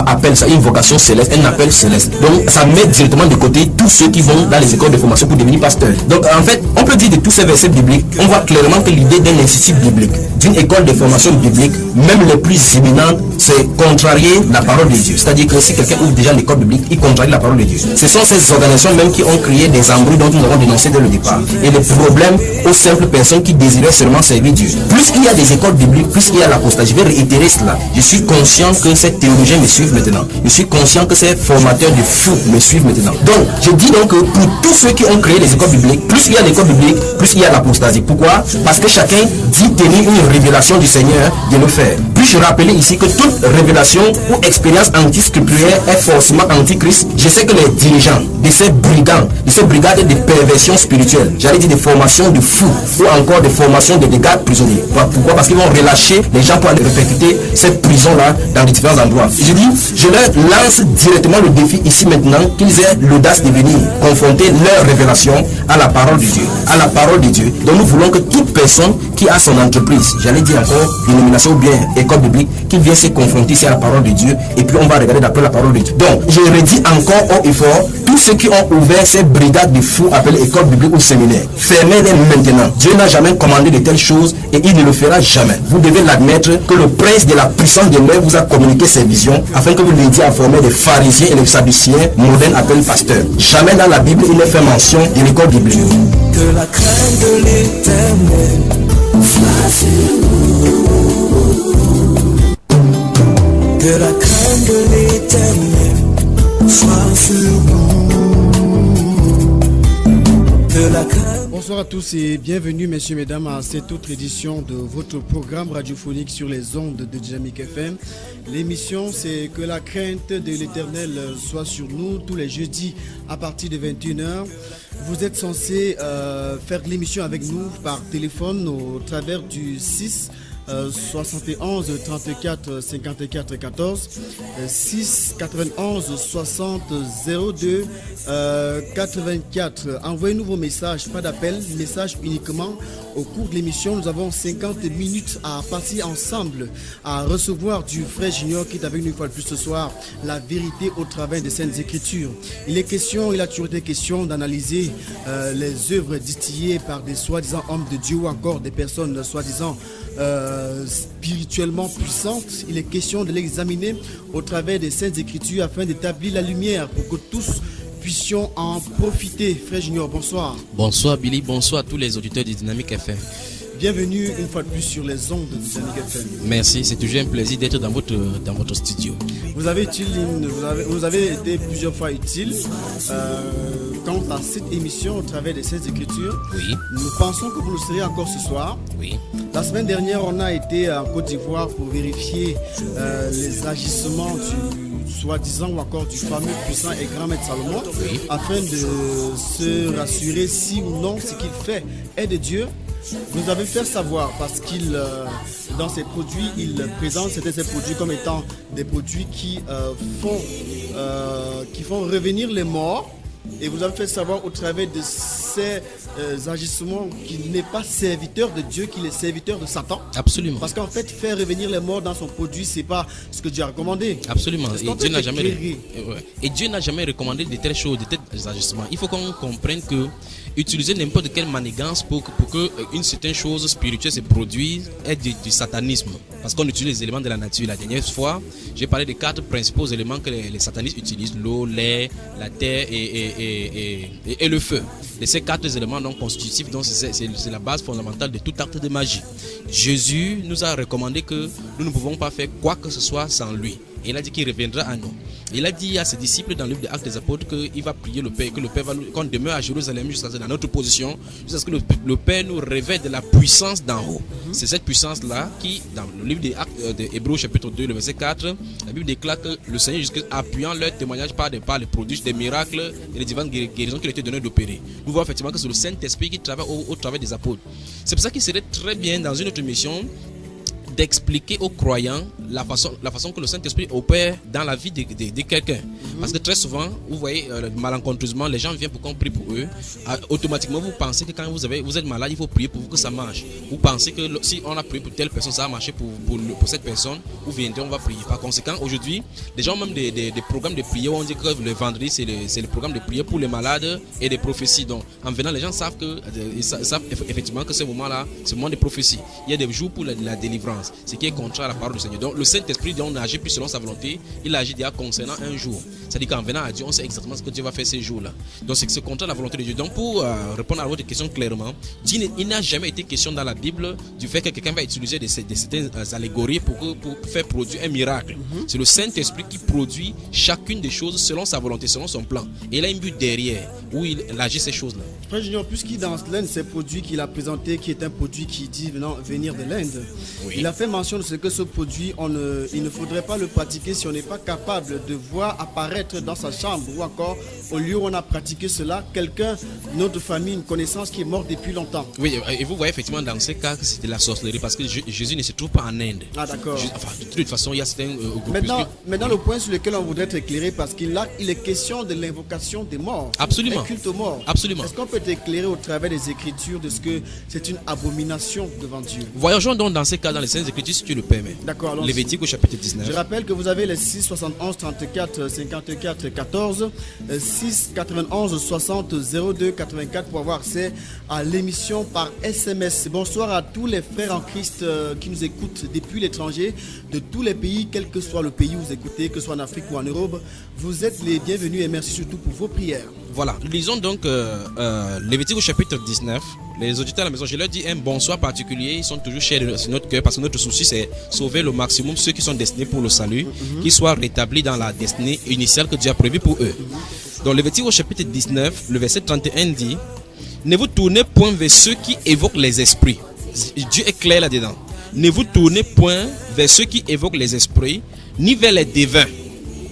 appelle ça une vocation céleste, un appel céleste. Donc ça met directement de côté tous ceux qui vont dans les écoles de formation pour devenir pasteur. Donc en fait, on peut dire de tous ces versets bibliques, on voit clairement que l'idée d'un institut biblique, d'une école de formation biblique, même les plus imminentes, c'est contrarier la parole de Dieu. C'est-à-dire que si quelqu'un ouvre déjà l'école biblique, il contrarie la parole de Dieu. Ce sont ces organisations même qui ont créé des embrouilles dont nous avons dénoncé dès le départ. Et le problème aux simples personnes qui désiraient seulement servir Dieu. Plus il y a des écoles bibliques, plus il y a l'apostasie. Je vais réitérer cela. Je suis conscient que ces théologiens me suivent maintenant. Je suis conscient que ces formateurs de fous me suivent maintenant. Donc, je dis donc que pour tous ceux qui ont créé les écoles bibliques, plus il y a l'école biblique, plus il y a l'apostasie. Pourquoi? Parce que chacun dit tenir une révélation du Seigneur de le faire. Puis-je rappeler ici que toute révélation ou expérience anti-scripturaire est forcément antichrist. Je sais que les dirigeants de ces brigands, de ces brigades de perversion spirituelle, j'allais dire des formations de fous ou encore des formations de gardes prisonniers. Pourquoi? Parce qu'ils vont relâcher les gens pour aller répercuter cette prison-là dans les différents endroits. Je dis, je leur lance directement le défi ici maintenant qu'ils aient l'audace de venir confronter leur révélation à la parole de Dieu. À la parole de Dieu. Donc nous voulons que toute personne qui a son entreprise, j'allais dire encore dénomination ou bien école biblique, qui vient se confronter ici à la parole de Dieu et puis on va regarder d'après la parole de Dieu. Donc je redis encore haut et fort, tous ceux qui ont ouvert ces brigades de fous appelées école biblique ou séminaire, fermez-les maintenant. Dieu n'a jamais commandé de telles choses et il ne le fera jamais. Vous devez l'admettre que le prince de la puissance de l'air vous a communiqué ses visions afin que vous l'aidiez à former des pharisiens et des sadduciens modernes appelés pasteurs. Jamais dans la Bible il n'est fait mention de l'école biblique. Que la crainte de l'Éternel soit sur nous. Que la crainte de l'Éternel soit sur nous. Que la crainte. Bonsoir à tous et bienvenue messieurs, mesdames à cette autre édition de votre programme radiophonique sur les ondes de Dynamique FM. L'émission c'est que la crainte de l'Éternel soit sur nous tous les jeudis à partir de 21h. Vous êtes censé faire l'émission avec nous par téléphone au travers du 6 71 34 54 14 6 91 60 02 84. Envoyez-nous vos messages, pas d'appel, message uniquement. Au cours de l'émission, nous avons 50 minutes à passer ensemble, à recevoir du frère Junior qui est avec nous une fois de plus ce soir, la vérité au travers des Saintes Écritures. Il a toujours été question d'analyser les œuvres distillées par des soi-disant hommes de Dieu ou encore des personnes soi-disant spirituellement puissantes. Il est question de l'examiner au travers des Saintes Écritures afin d'établir la lumière pour que tous puissions en profiter. Frère Junior, bonsoir. Bonsoir Billy, bonsoir à tous les auditeurs de Dynamique FM. Bienvenue une fois de plus sur les ondes de Dynamique FM. Merci, c'est toujours un plaisir d'être dans votre studio. Vous avez été plusieurs fois utile quant à cette émission au travers des Saintes Écritures. Oui. Nous pensons que vous le serez encore ce soir. Oui. La semaine dernière, on a été en Côte d'Ivoire pour vérifier les agissements du soi-disant ou encore du fameux puissant et grand maître Salomon, oui, afin de se rassurer si ou non ce qu'il fait est de Dieu. Vous avez fait savoir parce qu'il, dans ses produits, il présente ces produits comme étant des produits qui font revenir les morts. Et vous avez fait savoir au travers de ces agissements qu'il n'est pas serviteur de Dieu, qu'il est serviteur de Satan. Absolument. Parce qu'en fait, faire revenir les morts dans son produit, c'est pas ce que Dieu a recommandé. Absolument. Et Dieu n'a jamais recommandé de telles choses, de tels agissements. Il faut qu'on comprenne que utiliser n'importe quelle manigance pour que une certaine chose spirituelle se produise est du satanisme. Parce qu'on utilise les éléments de la nature. La dernière fois, j'ai parlé des 4 principaux éléments que les satanistes utilisent: l'eau, l'air, la terre et le feu. Et ces 4 éléments donc constitutifs, donc c'est la base fondamentale de tout acte de magie. Jésus nous a recommandé que nous ne pouvons pas faire quoi que ce soit sans lui. Il a dit qu'il reviendra à nous. Il a dit à ses disciples dans le livre des Actes des Apôtres qu'il va prier le Père, que le Père va qu'on demeure à Jérusalem jusqu'à dans notre position, jusqu'à ce que le Père nous révèle de la puissance d'en haut. C'est cette puissance-là qui, dans le livre des Actes des Hébreux chapitre 2, le verset 4, la Bible déclare que le Seigneur, jusqu'à appuyant leur témoignage par les prodiges, des miracles et les divines guérisons qui lui étaient données d'opérer. Nous voyons effectivement que c'est le Saint-Esprit qui travaille au travers des apôtres. C'est pour ça qu'il serait très bien dans une autre mission d'expliquer aux croyants la façon que le Saint-Esprit opère dans la vie de quelqu'un. Parce que très souvent, vous voyez, malencontreusement, les gens viennent pour qu'on prie pour eux. Automatiquement, vous pensez que quand vous êtes malade, il faut prier pour vous que ça marche. Vous pensez que si on a prié pour telle personne, ça va marcher pour cette personne. Vous viendrez, on va prier. Par conséquent, aujourd'hui, les gens ont même des programmes de prière où on dit que le vendredi, c'est le programme de prière pour les malades et des prophéties. Donc, en venant, les gens savent effectivement que ce moment-là, c'est le moment de prophétie. Il y a des jours pour la délivrance, ce qui est contraire à la parole du Seigneur. Donc, le Saint-Esprit, on n'agit plus selon sa volonté, il agit déjà concernant un jour. C'est-à-dire qu'en venant à Dieu, on sait exactement ce que Dieu va faire ces jours-là. Donc, c'est contraire à la volonté de Dieu. Donc, pour répondre à votre question clairement, il n'a jamais été question dans la Bible du fait que quelqu'un va utiliser certaines allégories pour faire produire un miracle. C'est le Saint-Esprit qui produit chacune des choses selon sa volonté, selon son plan. Et il a un but derrière où il agit ces choses-là. Frère Junior, puisqu'il dans l'Inde, ces produits qu'il a présenté, qui est un produit qui dit venir de l'Inde, oui. Il a fait mention de ce que ce produit, il ne faudrait pas le pratiquer si on n'est pas capable de voir apparaître dans sa chambre ou encore au lieu où on a pratiqué cela, quelqu'un, notre famille, une connaissance qui est morte depuis longtemps. Oui, et vous voyez effectivement dans ces cas que c'était la sorcellerie parce que Jésus ne se trouve pas en Inde. Ah d'accord. Enfin, de toute façon, il y a certains Maintenant, le point sur lequel on voudrait être éclairé parce qu'il est question de l'invocation des morts. Absolument. Un culte aux morts. Absolument. Est-ce qu'on peut t'éclairer au travers des Écritures de ce que c'est une abomination devant Dieu? Voyageons donc dans ces cas dans les Saintes Écritures si tu le permets. D'accord. Lévitique au chapitre 19. Je rappelle que vous avez les 6 71 34 54 14 6 91 60 02 84 pour avoir accès à l'émission par SMS. Bonsoir à tous les frères en Christ qui nous écoutent depuis l'étranger, de tous les pays, quel que soit le pays où vous écoutez, que ce soit en Afrique ou en Europe. Vous êtes les bienvenus et merci surtout pour vos prières. Voilà, lisons donc Lévitique au chapitre 19. Les auditeurs à la maison, je leur dis un bonsoir particulier. Ils sont toujours chers sur notre cœur parce que notre souci c'est sauver le maximum ceux qui sont destinés pour le salut, qu'ils soient rétablis dans la destinée initiale que Dieu a prévue pour eux. Dans Lévitique au chapitre 19, le verset 31 dit: ne vous tournez point vers ceux qui évoquent les esprits. Dieu est clair là-dedans. Ne vous tournez point vers ceux qui évoquent les esprits, ni vers les devins.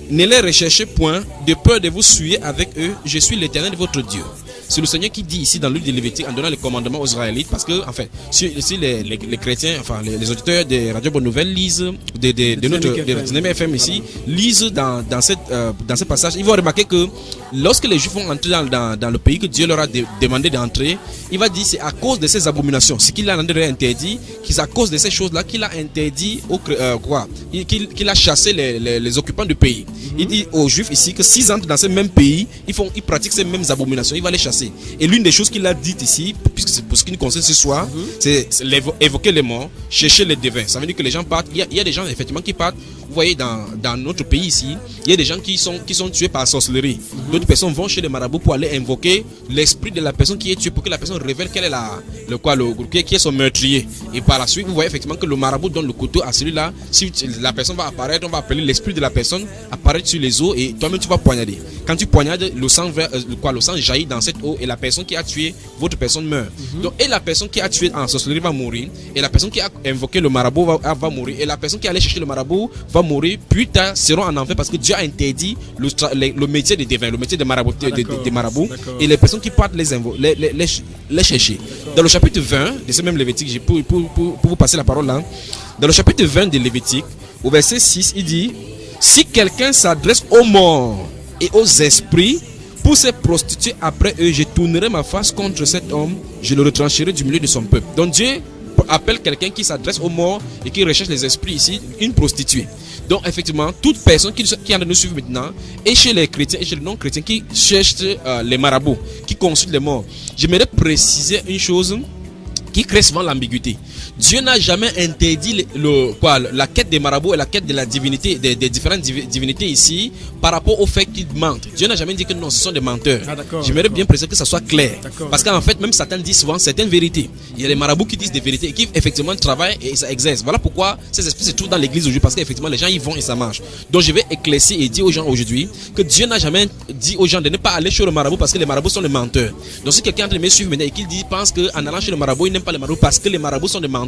Ne les recherchez point, de peur de vous souiller avec eux. Je suis l'Éternel votre Dieu. C'est le Seigneur qui dit ici dans le livre de Lévitique en donnant les commandements aux Israélites, parce que en fait, si les chrétiens, enfin les auditeurs de Radio Bonne Nouvelle lisent de notre FM ici, lisent dans ce passage, ils vont remarquer que lorsque les Juifs vont entrer dans le pays que Dieu leur a demandé d'entrer, il va dire c'est à cause de ces abominations, ce qu'il a interdit, c'est à cause de ces choses-là qu'il a interdit qu'il a chassé les occupants du pays. Il dit aux Juifs ici que s'ils entrent dans ce même pays, ils pratiquent ces mêmes abominations, il va les chasser. Et l'une des choses qu'il a dites ici, puisque c'est pour ce qui nous concerne ce soir, c'est évoquer les morts, chercher les devins. Ça veut dire que les gens partent. Il y a des gens effectivement qui partent. Vous voyez dans notre pays ici, il y a des gens qui sont tués par sorcellerie. D'autres personnes vont chez les marabouts pour aller invoquer l'esprit de la personne qui est tuée pour que la personne révèle quel est qui est son meurtrier. Et par la suite, vous voyez effectivement que le marabout donne le couteau à celui-là. Si la personne va apparaître, on va appeler l'esprit de la personne apparaître sur les os et toi-même tu vas poignarder. Quand tu poignardes, le sang jaillit dans cette eau et la personne qui a tué votre personne meurt. Donc, et la personne qui a tué en sorcellerie va mourir, et la personne qui a invoqué le marabout va mourir, et la personne qui allait chercher le marabout va mourir, puis seront en enfer parce que Dieu a interdit le métier des devins, le métier des marabouts, des marabouts, et les personnes qui partent les chercher. Dans le chapitre 20 de ce même Lévitique, pour vous passer la parole là, dans le chapitre 20 de Lévitique, au verset 6, il dit: si quelqu'un s'adresse aux morts et aux esprits pour se prostituer après eux, je tournerai ma face contre cet homme, je le retrancherai du milieu de son peuple. Donc Dieu appelle quelqu'un qui s'adresse aux morts et qui recherche les esprits ici, une prostituée. Donc effectivement, toute personne qui est en train de nous suivre maintenant, et chez les chrétiens et chez les non-chrétiens qui cherchent les marabouts, qui consultent les morts, j'aimerais préciser une chose qui crée souvent l'ambiguïté. Dieu n'a jamais interdit la quête des marabouts et la quête de la divinité, des différentes divinités ici, par rapport au fait qu'ils mentent. Dieu n'a jamais dit que non, ce sont des menteurs. J'aimerais bien préciser que ça soit clair. Parce qu'en fait, même Satan dit souvent certaines vérités. Il y a des marabouts qui disent des vérités et qui effectivement travaillent et ça exerce. Voilà pourquoi ces esprits se trouvent dans l'église aujourd'hui, parce qu'effectivement les gens y vont et ça marche. Donc je vais éclaircir et dire aux gens aujourd'hui que Dieu n'a jamais dit aux gens de ne pas aller chez le marabout parce que les marabouts sont des menteurs. Donc si quelqu'un est en train de me suivre maintenant et qu'il pense qu'en allant chez le marabout, il n'aime pas les marabouts parce que les marabouts sont des menteurs,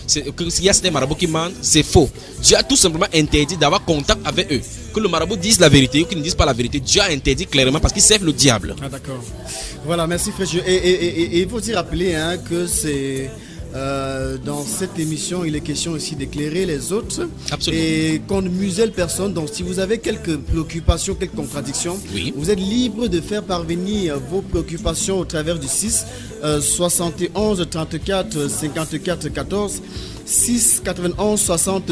qu'il y a des marabouts qui mentent, c'est faux. Dieu a tout simplement interdit d'avoir contact avec eux. Que le marabout dise la vérité ou qu'il ne dise pas la vérité, Dieu a interdit clairement parce qu'ils servent le diable. Ah d'accord. Voilà, merci frère. Et il faut aussi rappeler que c'est Dans cette émission, il est question aussi d'éclairer les autres. Absolument. Et qu'on ne muselle personne. Donc, si vous avez quelques préoccupations, quelques contradictions, Oui. vous êtes libre de faire parvenir vos préoccupations au travers du 6 71 34 54 14 6 91 60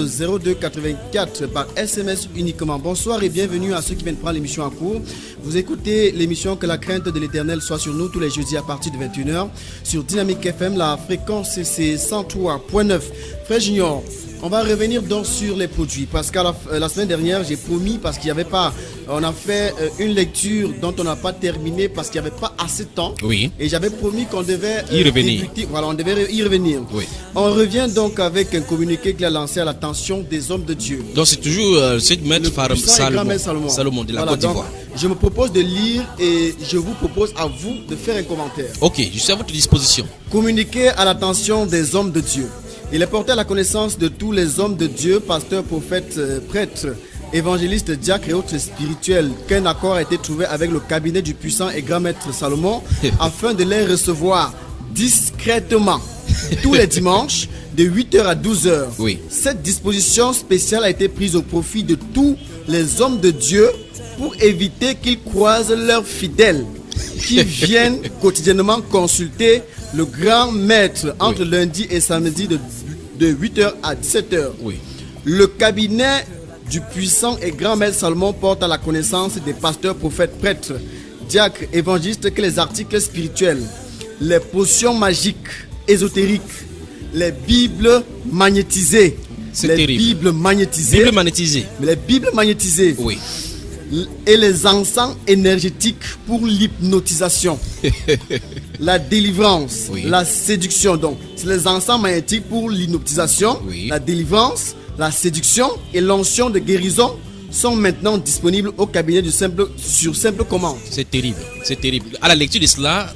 02 84 par SMS uniquement. Bonsoir et bienvenue à ceux qui viennent prendre l'émission en cours. Vous écoutez l'émission Que la crainte de l'Éternel soit sur nous tous les jeudis à partir de 21h sur Dynamique FM. La fréquence c'est 103.9. Frère Junior, on va revenir donc sur les produits parce qu'à la semaine dernière j'ai promis, parce qu'il n'y avait pas, on a fait une lecture dont on n'a pas terminé parce qu'il n'y avait pas assez de temps. Oui. Et j'avais promis qu'on devait Y revenir. débuter. Voilà, on devait y revenir. Oui. On revient donc avec un communiqué qu'il a lancé à l'attention des hommes de Dieu. Donc c'est toujours c'est Maître Puissant et grand maître Salomon de la Voilà, Côte d'Ivoire. donc, je me propose de lire et je vous propose à vous de faire un commentaire. Ok, je suis à votre disposition. Communiqué à l'attention des hommes de Dieu. Il est porté à la connaissance de tous les hommes de Dieu, pasteurs, prophètes, prêtres, évangélistes, diacres et autres spirituels, qu'un accord a été trouvé avec le cabinet du puissant et grand maître Salomon afin de les recevoir discrètement tous les dimanches de 8h à 12h. Oui. Cette disposition spéciale a été prise au profit de tous les hommes de Dieu pour éviter qu'ils croisent leurs fidèles qui viennent quotidiennement consulter le grand maître entre lundi et samedi de 8h à 17h. Oui. Le cabinet du puissant et grand maître Salomon porte à la connaissance des pasteurs, prophètes, prêtres, diacres, évangélistes que les articles spirituels, les potions magiques, ésotériques, les Bibles magnétisées. C'est les terrible. Bibles magnétisées. Bible magnétisée. Les Bibles magnétisées. Oui. Et les encens énergétiques pour l'hypnotisation, la délivrance, Oui. la séduction. Donc, c'est les encens magnétiques pour l'hypnotisation, Oui. la délivrance, la séduction et l'onction de guérison sont maintenant disponibles au cabinet sur simple commande. C'est terrible, c'est terrible. À la lecture de cela,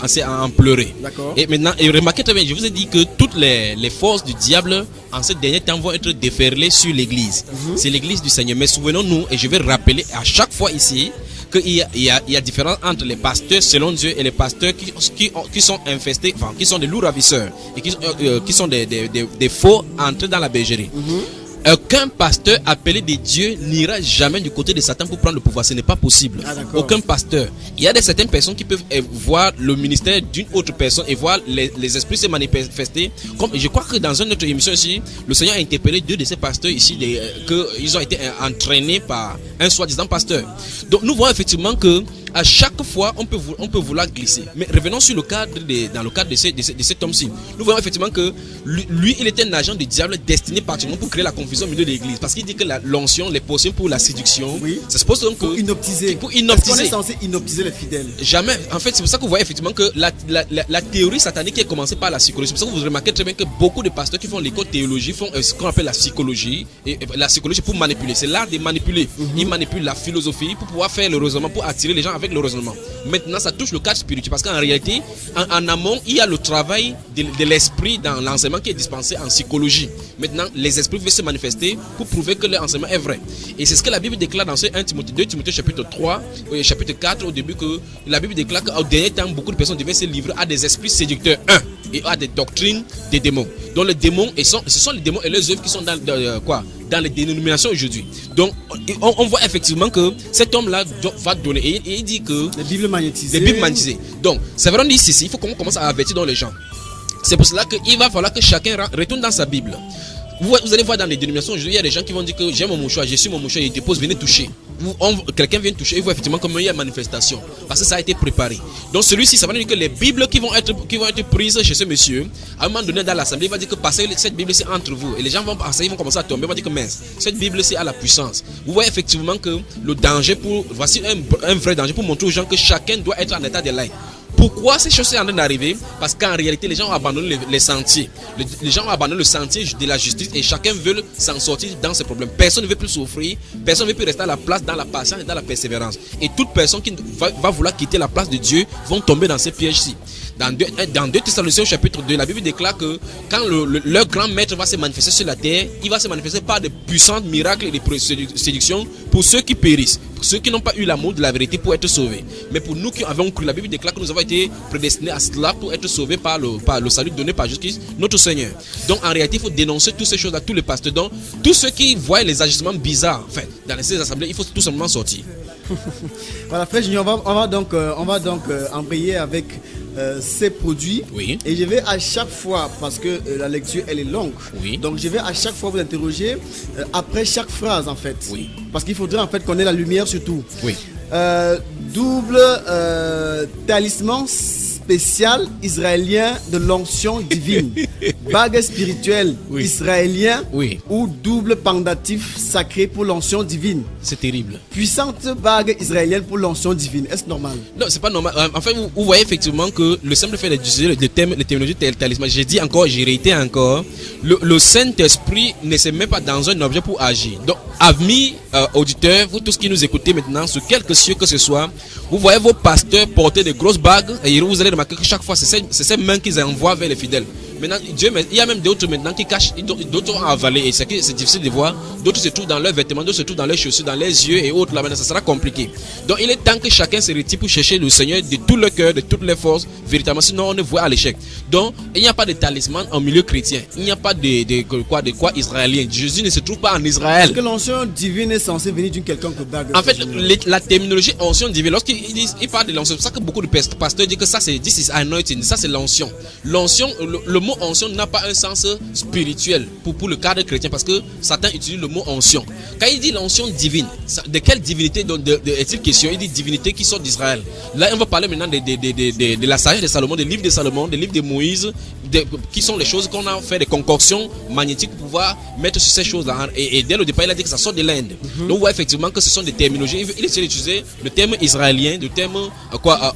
c'est à en pleurer. D'accord. Et maintenant, et remarquez très bien, je vous ai dit que toutes les forces du diable en ces derniers temps vont être déferlées sur l'église. C'est l'église du Seigneur. Mais souvenons-nous, et je vais rappeler à chaque fois ici, qu'il y a différence entre les pasteurs selon Dieu et les pasteurs qui sont infestés, enfin, qui sont des loups ravisseurs et qui sont des faux entrés dans la bergerie. Aucun pasteur appelé de Dieu n'ira jamais du côté de Satan pour prendre le pouvoir. Ce n'est pas possible. Ah, d'accord. Aucun pasteur. Il y a certaines personnes qui peuvent voir le ministère d'une autre personne et voir les esprits se manifester. Comme je crois que dans une autre émission ici, le Seigneur a interpellé 2 de ces pasteurs ici, qu'ils ont été entraînés par un soi-disant pasteur. Donc nous voyons effectivement que à chaque fois on peut vouloir glisser. Mais revenons sur le cadre dans le cadre de cet homme-ci. Nous voyons effectivement que lui il était un agent du diable destiné particulièrement pour créer la confusion au milieu de l'église. Parce qu'il dit que l'onction, les potions pour la séduction, Oui. ça suppose donc que Pour inoptiser. pour Est-ce qu'on inoptiser. est censé inoptiser les fidèles? Jamais. En fait, c'est pour ça que vous voyez effectivement que la théorie satanique est commencée par la psychologie. C'est pour ça que vous remarquez très bien que beaucoup de pasteurs qui font l'école théologie font ce qu'on appelle la psychologie. Et la psychologie pour manipuler. C'est l'art de manipuler. Ils manipulent la philosophie pour pouvoir faire le raisonnement, pour attirer les gens avec le raisonnement. Maintenant, ça touche le cadre spirituel. Parce qu'en réalité, en amont, il y a le travail de l'esprit dans l'enseignement qui est dispensé en psychologie. Maintenant, les esprits veulent se manifester pour prouver que l'enseignement est vrai. Et c'est ce que la Bible déclare dans ce 1 Timothée, 2 Timothée chapitre 3, chapitre 4 au début, que la Bible déclare qu'au dernier temps, beaucoup de personnes devaient se livrer à des esprits séducteurs, et à des doctrines des démons. Donc les démons, ce sont les démons et leurs œuvres qui sont dans les dénominations aujourd'hui. Donc on voit effectivement que cet homme-là va donner, et il dit que Les Bibles magnétisées. les Bibles magnétisées. Donc c'est vraiment ici, il faut qu'on commence à avertir dans les gens. C'est pour cela qu'il va falloir que chacun retourne dans sa Bible. Vous allez voir dans les dénominations aujourd'hui, il y a des gens qui vont dire que j'ai mon mouchoir, j'ai su mon mouchoir, il dépose, venez toucher. Quelqu'un vient toucher, il voit effectivement comment il y a manifestation. Parce que ça a été préparé. Donc celui-ci, ça va dire que les Bibles qui vont être prises chez ce monsieur, à un moment donné dans l'assemblée, il va dire que passez cette Bible-ci entre vous. Et les gens vont passer, ils vont commencer à tomber, ils vont dire que mince, cette Bible-ci a la puissance. Vous voyez effectivement que le danger voici un vrai danger pour montrer aux gens que chacun doit être en état de light. Pourquoi ces choses sont en train d'arriver? Parce qu'en réalité, les gens ont abandonné les sentiers. Les gens ont abandonné le sentier de la justice et chacun veut s'en sortir dans ses problèmes. Personne ne veut plus souffrir, personne ne veut plus rester à la place dans la patience et dans la persévérance. Et toute personne qui va vouloir quitter la place de Dieu vont tomber dans ces pièges-ci. Dans 2 Thessaloniciens chapitre 2, la Bible déclare que quand leur grand maître va se manifester sur la terre, il va se manifester par de puissants miracles et des séductions pour ceux qui périssent, pour ceux qui n'ont pas eu l'amour de la vérité pour être sauvés. Mais pour nous qui avons cru, la Bible déclare que nous avons été prédestinés à cela pour être sauvés par le salut donné par Jésus-Christ, notre Seigneur. Donc en réalité, il faut dénoncer toutes ces choses à tous les pasteurs. Donc tous ceux qui voient les agissements bizarres dans ces assemblées, il faut tout simplement sortir. Voilà, frère Junior, on va donc embrayer avec ces produits. Oui. Et je vais à chaque fois, parce que la lecture elle est longue, Oui. donc je vais à chaque fois vous interroger après chaque phrase en fait. Oui. Parce qu'il faudrait en fait qu'on ait la lumière sur tout. Oui. Double talisman spécial israélien de l'onction divine, bague spirituelle Oui. israélien Oui. ou double pendatif sacré pour l'onction divine. C'est terrible. Puissante bague israélienne pour l'onction divine. Est-ce normal? Non, c'est pas normal. Enfin, vous voyez effectivement que le simple fait d'utiliser les terminologies talisman, j'ai dit encore, j'ai réitéré encore, le Saint-Esprit ne se met pas dans un objet pour agir. Donc, amis auditeurs, vous tous qui nous écoutez maintenant, sur quelque cieux que ce soit, vous voyez vos pasteurs porter des grosses bagues et vous allez remarquer que chaque fois, c'est ces mains qu'ils envoient vers les fidèles. Maintenant, il y a même d'autres maintenant qui cachent, d'autres ont avalé et c'est difficile de voir. D'autres se trouvent dans leurs vêtements, d'autres se trouvent dans leurs chaussures, dans les yeux et autres. Là maintenant, ça sera compliqué. Donc, il est temps que chacun se retire pour chercher le Seigneur de tout le cœur, de toutes les forces, véritablement. Sinon, on ne voit à l'échec. Donc, il n'y a pas de talisman en milieu chrétien. Il n'y a pas de quoi israélien. Jésus ne se trouve pas en Israël. Est-ce que l'onction divine est censée venir d'une quelconque bague? En fait, la terminologie onction divine, lorsqu'il parle de l'onction, c'est pour ça que beaucoup de pasteurs disent que ça c'est this is anointing, ça c'est l'onction. L'onction, le mot onction n'a pas un sens spirituel pour le cadre chrétien parce que Satan utilise le mot onction. Quand il dit l'onction divine, de quelle divinité est-il question? Il dit divinité qui sort d'Israël. Là, on va parler maintenant de la sagesse de Salomon, des livres de Salomon, des livres de Moïse, qui sont les choses qu'on a fait des concoctions magnétiques pour pouvoir mettre sur ces choses-là. Et dès le départ, il a dit que ça sort de l'Inde. Donc, on voit effectivement que ce sont des terminologies. Il essaie d'utiliser le terme israélien, le terme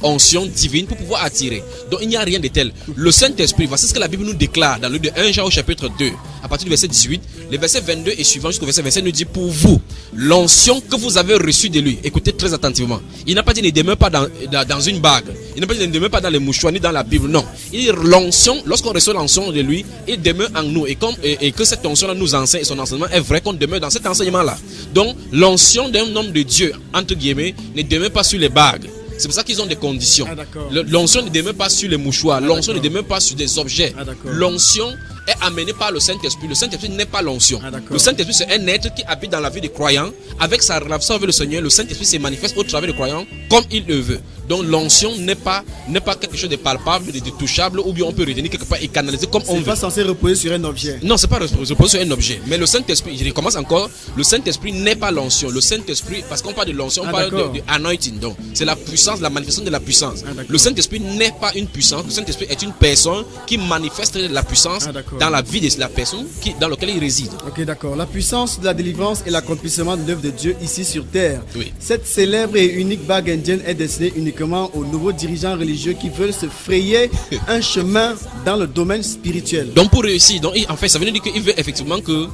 onction divine pour pouvoir attirer. Donc, il n'y a rien de tel. Le Saint-Esprit, voici ce que la Bible nous déclare dans le livre de 1 Jean au chapitre 2, à partir du verset 18, le verset 22 et suivant jusqu'au verset 27 nous dit: pour vous, l'onction que vous avez reçue de lui, écoutez très attentivement. Il n'a pas dit ne demeure pas dans une bague. Il n'a pas dit ne demeure pas dans les mouchoirs ni dans la Bible. Non. Il dit l'onction, lorsqu'on reçoit l'onction de lui, il demeure en nous. Et que cette onction-là nous enseigne et son enseignement est vrai qu'on demeure dans cet enseignement-là. Donc, l'onction d'un homme de Dieu, entre guillemets, ne demeure pas sur les bagues. C'est pour ça qu'ils ont des conditions. L'onction ne demeure pas sur les mouchoirs. L'onction ne demeure pas sur des objets. L'onction est amenée par le Saint-Esprit. Le Saint-Esprit n'est pas l'onction. Le Saint-Esprit, c'est un être qui habite dans la vie des croyants. Avec sa relation avec le Seigneur, le Saint-Esprit se manifeste au travers des croyants comme il le veut. Donc l'onction n'est pas quelque chose de palpable, de touchable, ou bien on peut retenir quelque part et canaliser comme on veut. C'est pas censé reposer sur un objet. Non, c'est pas reposer sur un objet. Mais le Saint-Esprit, je recommence encore, le Saint-Esprit n'est pas l'onction. Le Saint-Esprit, parce qu'on parle de l'onction, on parle de anointing. Donc c'est la puissance, la manifestation de la puissance. Le Saint-Esprit n'est pas une puissance. Le Saint-Esprit est une personne qui manifeste la puissance dans la vie de la personne dans laquelle il réside. Ok, d'accord. La puissance de la délivrance et l'accomplissement de l'œuvre de Dieu ici sur terre. Oui. Cette célèbre et unique bague indienne est destinée uniquement aux nouveaux dirigeants religieux qui veulent se frayer un chemin dans le domaine spirituel. Donc pour réussir, en fait, ça veut dire qu'il veut effectivement que,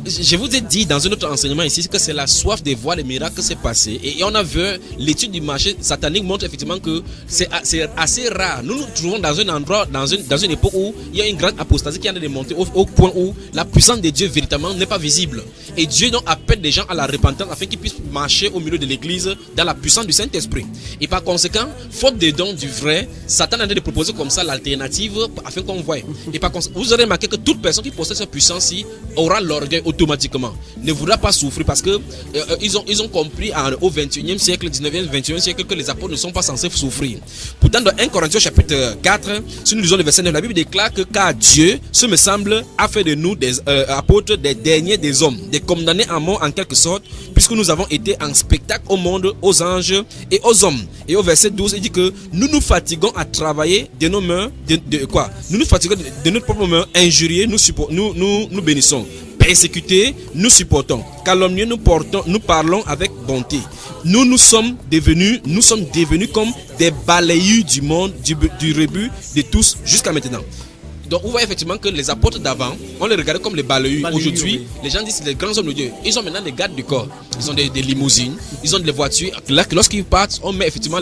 je vous ai dit dans un autre enseignement ici que c'est la soif de voir les miracles se passer. Et on a vu l'étude du marché satanique montre effectivement que c'est assez rare. Nous nous trouvons dans un endroit, dans une époque où il y a une grande apostasie qui est en train de monter au point où la puissance de Dieu véritablement n'est pas visible. Et Dieu donc appelle des gens à la repentance afin qu'ils puissent marcher au milieu de l'église dans la puissance du Saint-Esprit. Et par conséquent, faute des dons du vrai, Satan a en train de proposer comme ça l'alternative afin qu'on voie. Et par conséquent, vous aurez remarqué que toute personne qui possède cette puissance-ci aura l'orgueil automatiquement, ne voudra pas souffrir parce que ils ont compris au 21e siècle, 19e, 21e siècle que les apôtres ne sont pas censés souffrir. Pourtant, dans 1 Corinthiens chapitre 4, si nous lisons le verset 9, la Bible déclare que car Dieu, ce me semble, a fait de nous des apôtres des derniers des hommes, des condamnés à mort en quelque sorte, puisque nous avons été en spectacle au monde, aux anges et aux hommes. Et au verset 12, il dit que nous nous fatiguons à travailler de nos mains, nous nous fatiguons de notre propre main, injuriés, nous bénissons. Persécutés, nous supportons. Calomniés, nous parlons avec bonté. Nous sommes devenus comme des balayures du monde, du rebut de tous jusqu'à maintenant. Donc, vous voyez effectivement que les apôtres d'avant, on les regardait comme les balayures. Aujourd'hui, les gens disent les grands hommes de Dieu. Ils ont maintenant des gardes du corps. Ils ont des limousines, ils ont des voitures. Là, lorsqu'ils partent, on met effectivement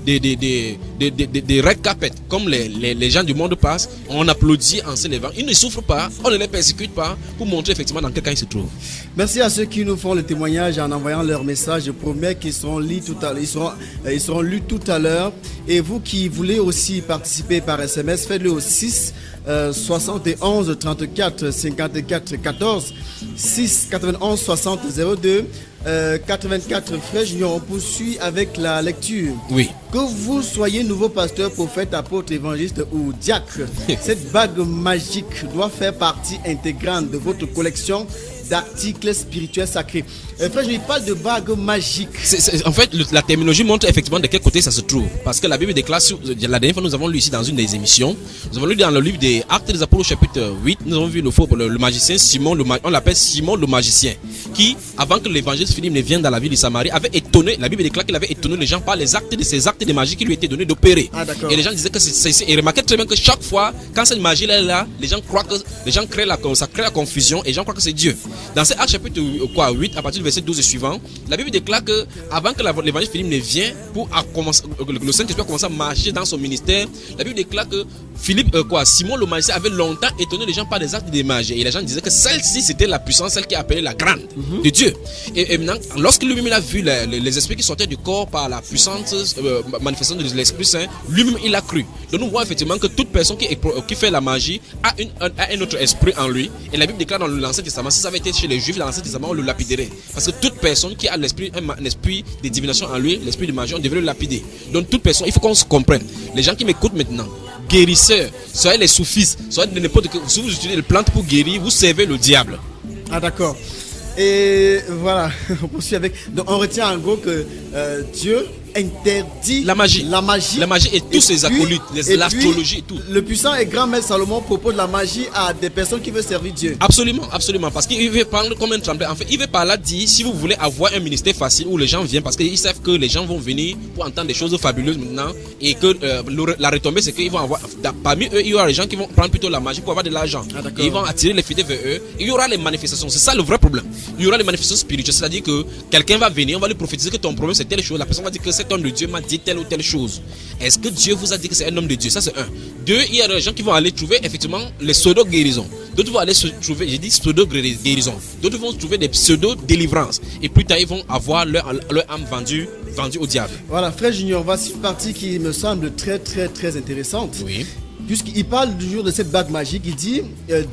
des red carpet, comme les gens du monde passent, on applaudit en se levant. Ils ne souffrent pas, on ne les persécute pas pour montrer effectivement dans quel cas ils se trouvent. Merci à ceux qui nous font le témoignage en envoyant leur message. Je promets qu'ils seront lus tout à l'heure. Ils seront lus tout à l'heure. Et vous qui voulez aussi participer par SMS, faites-le au 6 71 34 54 14 6 91 60 02 84. Frère Junior, on poursuit avec la lecture. Oui. Que vous soyez nouveau pasteur, prophète, apôtre, évangéliste ou diacre, cette bague magique doit faire partie intégrante de votre collection d'articles spirituels sacrés. Frère, je parle de bague magique. En fait, la terminologie montre effectivement de quel côté ça se trouve. Parce que la Bible déclare, la dernière fois nous avons lu ici dans une des émissions, nous avons lu dans le livre des Actes des Apôtres chapitre 8, nous avons vu le magicien Simon, on l'appelle Simon le magicien, qui, avant que l'évangéliste Philippe ne vienne dans la ville de Samarie, avait étonné, la Bible déclare qu'il avait étonné les gens par ces actes de magie qui lui étaient donnés d'opérer. Et les gens disaient que et remarquaient très bien que chaque fois, quand cette magie est là, les gens croient que, ça crée la confusion et les gens croient que c'est Dieu. Dans ces Actes chapitre 8, à partir du verset 12 et suivant, la Bible déclare que avant que l'évangile Philippe ne vienne pour le Saint-Esprit a commencé à marcher dans son ministère, la Bible déclare que Simon le magicien avait longtemps étonné les gens par des actes de magie. Et les gens disaient que celle-ci c'était la puissance, celle qui est appelée la grande de Dieu. Et maintenant, lorsque lui-même a vu les esprits qui sortaient du corps par la puissante manifestation de l'Esprit Saint, lui-même il a cru. Donc nous voyons effectivement que toute personne qui fait la magie a un autre esprit en lui. Et la Bible déclare dans l'Ancien Testament, si ça avait été chez les Juifs, dans l'Ancien Testament, on le lapiderait. Parce que toute personne qui a un esprit de divination en lui, l'esprit de magie, on devrait le lapider. Donc toute personne, il faut qu'on se comprenne. Les gens qui m'écoutent maintenant, guérisseurs, soyez les soufistes, soyez n'importe quoi, si vous utilisez les plantes pour guérir, vous servez le diable. Ah d'accord. Et voilà, on poursuit avec. Donc on retient en gros que Dieu interdit la magie et tous ses acolytes, l'astrologie et tout. Le puissant et grand maître Salomon propose la magie à des personnes qui veulent servir Dieu. Absolument, parce qu'il veut parler comme un trembleur. En fait, il veut par là dire, si vous voulez avoir un ministère facile où les gens viennent, parce qu'ils savent que les gens vont venir pour entendre des choses fabuleuses maintenant, et que la retombée c'est qu'ils vont avoir, parmi eux, il y aura les gens qui vont prendre plutôt la magie pour avoir de l'argent. Et ils vont attirer les fidèles vers eux. Et il y aura les manifestations. C'est ça le vrai problème. Il y aura les manifestations spirituelles, c'est-à-dire que quelqu'un va venir, on va lui prophétiser que ton problème c'est telle chose. La personne va dire que cet homme de Dieu m'a dit telle ou telle chose. Est-ce que Dieu vous a dit que c'est un homme de Dieu? Ça c'est un. Deux, il y a des gens qui vont aller trouver effectivement les pseudo-guérisons. D'autres vont aller se trouver, j'ai dit pseudo-guérisons. D'autres vont trouver des pseudo-délivrances. Et plus tard, ils vont avoir leur âme vendue au diable. Voilà, frère Junior, voici une partie qui me semble très très très intéressante. Oui. Puisqu'il parle toujours de cette bague magique, il dit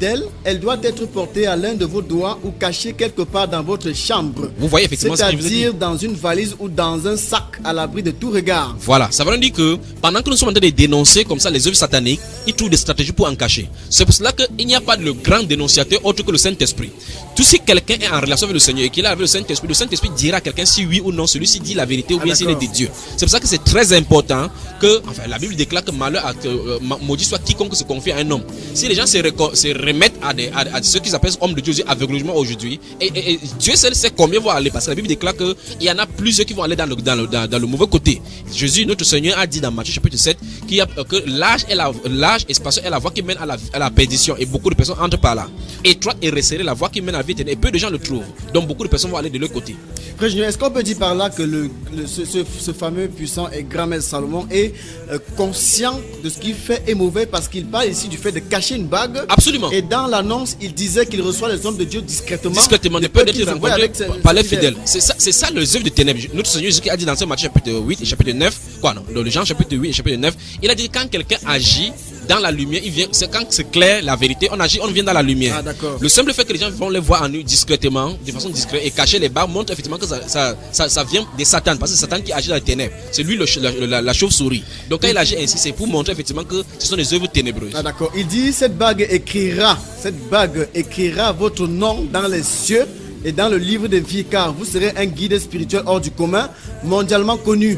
d'elle, elle doit être portée à l'un de vos doigts ou cachée quelque part dans votre chambre. Vous voyez effectivement ce que je vous ai dit. C'est-à-dire dans une valise ou dans un sac à l'abri de tout regard. Voilà, ça veut dire que pendant que nous sommes en train de dénoncer comme ça les œuvres sataniques, ils trouvent des stratégies pour en cacher. C'est pour cela qu'il n'y a pas de grand dénonciateur autre que le Saint-Esprit. Tout si quelqu'un est en relation avec le Seigneur et qu'il a avec le Saint-Esprit dira à quelqu'un si oui ou non, celui-ci dit la vérité ou bien s'il est de Dieu. C'est pour ça que c'est très important que, enfin, la Bible déclare que malheur maudit soit quiconque se confie à un homme. Si les gens se remettent à ceux qu'ils appellent hommes de Dieu aveuglément aujourd'hui, et Dieu seul sait combien vont aller, parce que la Bible déclare qu'il y en a plusieurs qui vont aller dans le mauvais côté. Jésus, notre Seigneur, a dit dans Matthieu chapitre 7 que l'âge espacieux est la voie qui mène à la perdition, et beaucoup de personnes entrent par là. Étroite et resserrée la voie qui mène à la vie éternelle, et peu de gens le trouvent. Donc beaucoup de personnes vont aller de l'autre côté. Frère Junior, est-ce qu'on peut dire par là que ce fameux puissant et grand maître Salomon est conscient de ce qu'il fait est mauvais, parce qu'il parle ici du fait de cacher une bague? Absolument. Et dans l'annonce, il disait qu'il reçoit les hommes de Dieu discrètement. Discrètement, de peur d'être rencontré par les fidèles. C'est ça les œuvres de ténèbres. Notre Seigneur Jésus a dit dans ce Matthieu chapitre 8 et chapitre 9, dans le Jean chapitre 8 et chapitre 9, il a dit que quand quelqu'un agit dans la lumière, c'est quand c'est clair la vérité, on vient dans la lumière. Ah, d'accord. Le simple fait que les gens vont les voir en nu discrètement, de façon discrète, et cacher les barres montre effectivement que ça vient de Satan, parce que c'est Satan qui agit dans les ténèbres. C'est lui la chauve-souris. Donc quand il agit ainsi, c'est pour montrer effectivement que ce sont des œuvres ténébreuses. Ah, d'accord. Il dit cette bague écrira votre nom dans les cieux et dans le livre de vie, car vous serez un guide spirituel hors du commun, mondialement connu.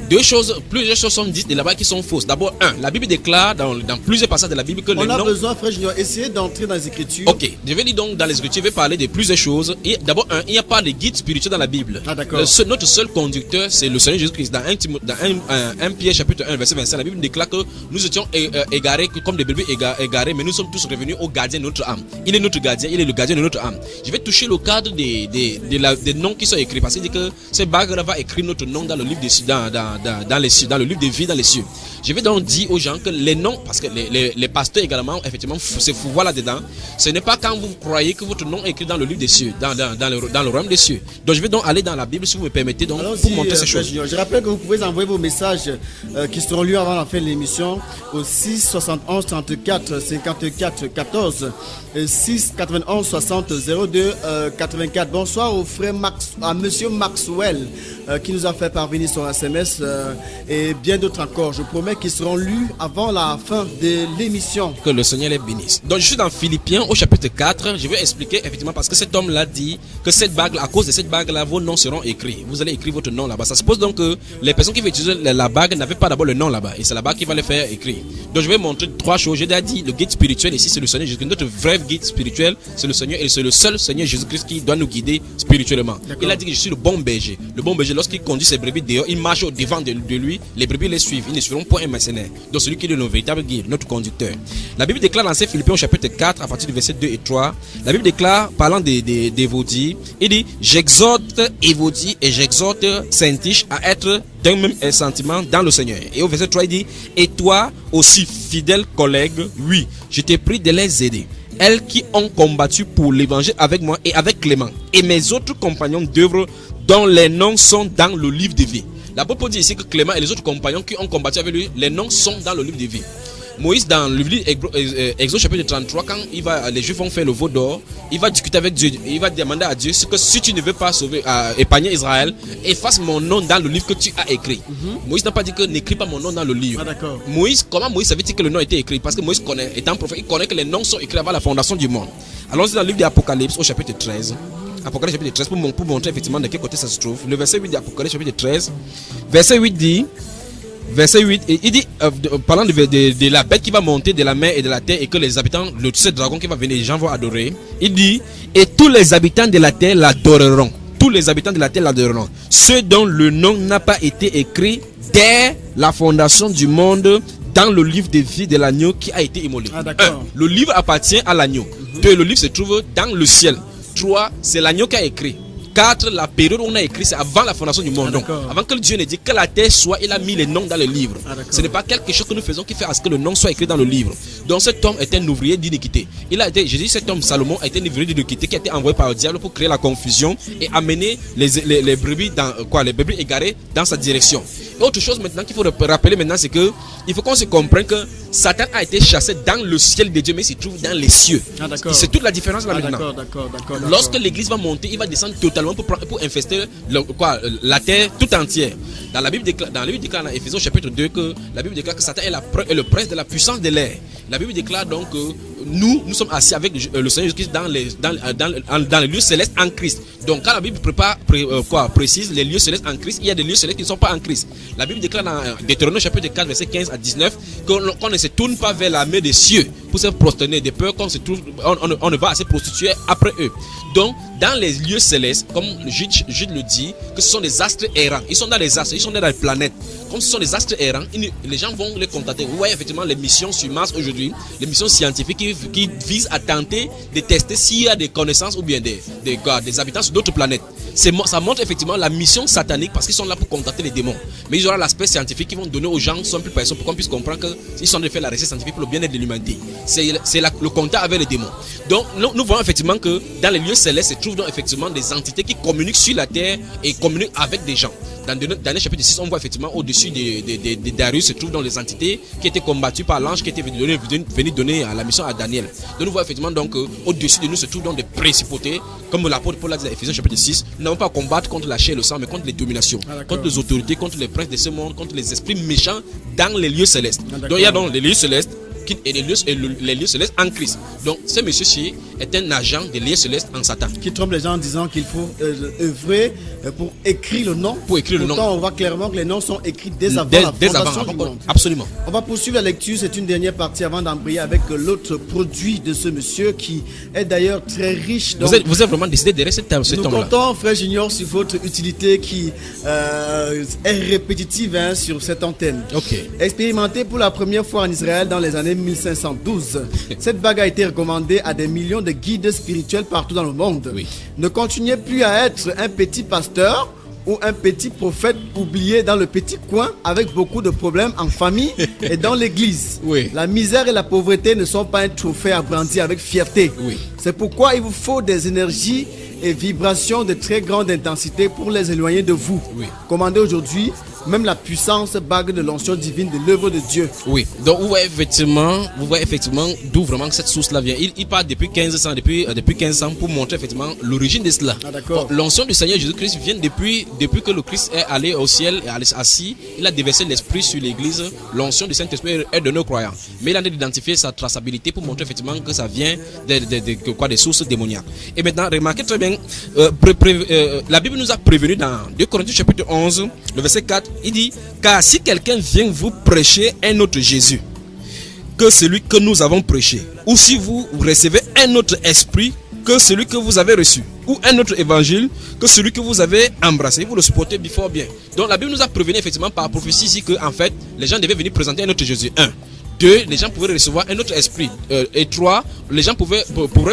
Plusieurs choses sont dites de là-bas qui sont fausses. D'abord, la Bible déclare dans plusieurs passages de la Bible que on a besoin, frère Junior, essayez d'entrer dans les Écritures. Ok, je vais lire donc dans les Écritures, je vais parler de plusieurs choses. Et d'abord, il n'y a pas de guide spirituel dans la Bible. Ah, d'accord. Notre seul conducteur, c'est le Seigneur Jésus-Christ. Dans 1 Pierre chapitre 1, verset 25, la Bible déclare que nous étions égarés comme des bébés égarés, mais nous sommes tous revenus au gardien de notre âme. Il est notre gardien, il est le gardien de notre âme. Je vais toucher le cadre des des noms qui sont écrits. Parce qu'il dit que ce bague-là va écrire notre nom dans le livre des cieux, dans les cieux, dans le livre de vie dans les cieux. Je vais donc dire aux gens que les noms, parce que les pasteurs également, effectivement, se fouvoient là-dedans. Ce n'est pas quand vous croyez que votre nom est écrit dans le livre des cieux, dans le royaume des cieux. Donc je vais donc aller dans la Bible, si vous me permettez, donc, pour montrer ces choses. Je rappelle que vous pouvez envoyer vos messages qui seront lus avant la fin de l'émission au 6 71 34 54 14 6 91 60 02 84. Bonsoir au frère à monsieur Maxwell qui nous a fait parvenir son SMS et bien d'autres encore. Je promets qu'ils seront lus avant la fin de l'émission. Que le Seigneur les bénisse. Donc je suis dans Philippiens au chapitre 4. Je vais expliquer effectivement parce que cet homme l'a dit que cette bague, à cause de cette bague là, vos noms seront écrits. Vous allez écrire votre nom là-bas. Ça suppose donc que les personnes qui vont utiliser la bague n'avaient pas d'abord le nom là-bas. Et c'est la bague qui va les faire écrire. Donc je vais montrer trois choses. J'ai déjà dit le guide spirituel ici c'est le Seigneur Jésus-Christ. Notre vrai guide spirituel c'est le Seigneur et c'est le seul Seigneur Jésus-Christ qui doit nous guider spirituellement. Il a dit que je suis le bon berger. Le bon berger lorsqu'il conduit ses brebis dehors, il marche au devant de lui. Les brebis les suivent. Ils ne suivront point un mercenaire. Donc celui qui est le véritable guide, notre conducteur. La Bible déclare dans Philippiens au chapitre 4 à partir du verset 2 et 3. La Bible déclare parlant d'Évodie, il dit j'exhorte Évodie et j'exhorte Syntyche à être d'un même sentiment dans le Seigneur. Et au verset 3 il dit et toi aussi fidèle collègue, oui, je t'ai pris de les aider. Elles qui ont combattu pour l'évangile avec moi et avec Clément et mes autres compagnons d'œuvre dont les noms sont dans le livre de vie. L'apôtre dit ici que Clément et les autres compagnons qui ont combattu avec lui, les noms sont dans le livre de vie. Moïse dans le livre Exode chapitre 33, quand les Juifs vont faire le veau d'or, il va discuter avec Dieu, il va demander à Dieu que si tu ne veux pas épargner Israël, efface mon nom dans le livre que tu as écrit. Moïse n'a pas dit que n'écris pas mon nom dans le livre. Comment Moïse savait-il que le nom était écrit? Parce que Moïse connaît, étant prophète, il connaît que les noms sont écrits avant la fondation du monde. Allons-y dans le livre d'Apocalypse au chapitre 13. Apocalypse chapitre 13 pour montrer effectivement de quel côté ça se trouve. Le verset 8 d'Apocalypse chapitre 13. Verset 8 dit, il dit, parlant de la bête qui va monter de la mer et de la terre et que les habitants, ce dragon qui va venir, les gens vont adorer. Il dit, et tous les habitants de la terre l'adoreront. Tous les habitants de la terre l'adoreront. Ceux dont le nom n'a pas été écrit dès la fondation du monde dans le livre de vie de l'agneau qui a été immolé. Le livre appartient à l'agneau. 2. Le livre se trouve dans le ciel. 3. C'est l'agneau qui a écrit. 4. La période où on a écrit, c'est avant la fondation du monde. Donc, avant que Dieu ne dise que la terre soit, il a mis les noms dans le livre. Ce n'est pas quelque chose que nous faisons qui fait à ce que le nom soit écrit dans le livre. Donc cet homme est un ouvrier d'iniquité. Cet homme Salomon a été un ouvrier d'iniquité qui a été envoyé par le diable pour créer la confusion et amener les brebis les brebis égarés dans sa direction. Et autre chose maintenant qu'il faut rappeler maintenant, c'est que il faut qu'on se comprenne que Satan a été chassé dans le ciel de Dieu, mais il se trouve dans les cieux. C'est toute la différence là maintenant. Lorsque l'église va monter, il va descendre totalement pour infester la terre tout entière. Dans la Bible déclare dans Éphésiens chapitre 2 que la Bible déclare que Satan est le prince de la puissance de l'air. La Bible déclare donc que nous sommes assis avec le Seigneur Jésus-Christ dans les lieux célestes en Christ. Donc quand la Bible précise les lieux célestes en Christ, il y a des lieux célestes qui ne sont pas en Christ. La Bible déclare dans Deutéronome chapitre 4 verset 15 à 19 qu'on ne se tourne pas vers la mer des cieux pour se prosterner de peur qu'on ne va se prostituer après eux. Donc dans les lieux célestes, comme Jude le dit, que ce sont des astres errants. Ils sont dans les astres, ils sont dans les planètes. Comme ce sont des astres errants, les gens vont les contacter. Vous voyez effectivement les missions sur Mars aujourd'hui, les missions scientifiques qui visent à tenter de tester s'il y a des connaissances ou bien des habitants sur d'autres planètes. Ça montre effectivement la mission satanique parce qu'ils sont là pour contacter les démons. Mais ils auront l'aspect scientifique qu'ils vont donner aux gens, sans plus personne, pour qu'on puisse comprendre qu'ils sont en train de faire la recherche scientifique pour le bien-être de l'humanité. C'est le contact avec les démons. Donc nous voyons effectivement que dans les lieux célestes se trouvent donc effectivement des entités qui communiquent sur la terre et communiquent avec des gens. Dans Daniel chapitre 6, on voit effectivement au-dessus des Darius se trouvent dans les entités qui étaient combattues par l'ange qui était venu donner à la mission à Daniel. Donc nous voyons effectivement donc au-dessus de nous se trouvent donc des principautés, comme l'apôtre Paul a dit dans Éphésiens chapitre 6. Nous n'avons pas à combattre contre la chair et le sang, mais contre les dominations, contre les autorités, contre les princes de ce monde, contre les esprits méchants dans les lieux célestes. Donc il y a donc les lieux célestes et les lieux célestes en Christ. Donc ce monsieur-ci est un agent des lieux célestes en Satan. Qui trompe les gens en disant qu'il faut œuvrer pour écrire le nom. Pourtant, on voit clairement que les noms sont écrits dès avant la fondation du monde. Absolument. On va poursuivre la lecture. C'est une dernière partie avant d'embrayer avec l'autre produit de ce monsieur qui est d'ailleurs très riche. Donc, vous êtes vraiment décidé de rester ce temps-là. Nous comptons, frère Junior, sur votre utilité qui est répétitive sur cette antenne. Ok. Expérimenté pour la première fois en Israël dans les années 1512. Cette bague a été recommandée à des millions de guides spirituels partout dans le monde. Oui. Ne continuez plus à être un petit pasteur ou un petit prophète oublié dans le petit coin avec beaucoup de problèmes en famille et dans l'église. Oui. La misère et la pauvreté ne sont pas un trophée à brandir avec fierté. Oui. C'est pourquoi il vous faut des énergies et vibrations de très grande intensité pour les éloigner de vous. Oui. Commandez aujourd'hui même la puissance bague de l'onction divine de l'œuvre de Dieu. Oui, donc vous voyez effectivement d'où vraiment cette source-là vient. Il part depuis 1500, depuis 1500 pour montrer effectivement l'origine de cela. Ah, d'accord. Bon, l'onction du Seigneur Jésus-Christ vient depuis que le Christ est allé au ciel et assis, il a déversé l'esprit sur l'église. L'onction du Saint-Esprit est de nos croyants. Mais il a identifié sa traçabilité pour montrer effectivement que ça vient des sources démoniaques. Et maintenant, remarquez très bien, la Bible nous a prévenu dans 2 Corinthiens chapitre 11, le verset 4. Il dit, car si quelqu'un vient vous prêcher un autre Jésus que celui que nous avons prêché, ou si vous recevez un autre esprit que celui que vous avez reçu, ou un autre évangile que celui que vous avez embrassé, vous le supportez fort bien. Donc la Bible nous a prévenu effectivement par prophétie ici que en fait les gens devaient venir présenter un autre Jésus. 1. 2, les gens pouvaient recevoir un autre esprit. Et 3, les gens pourraient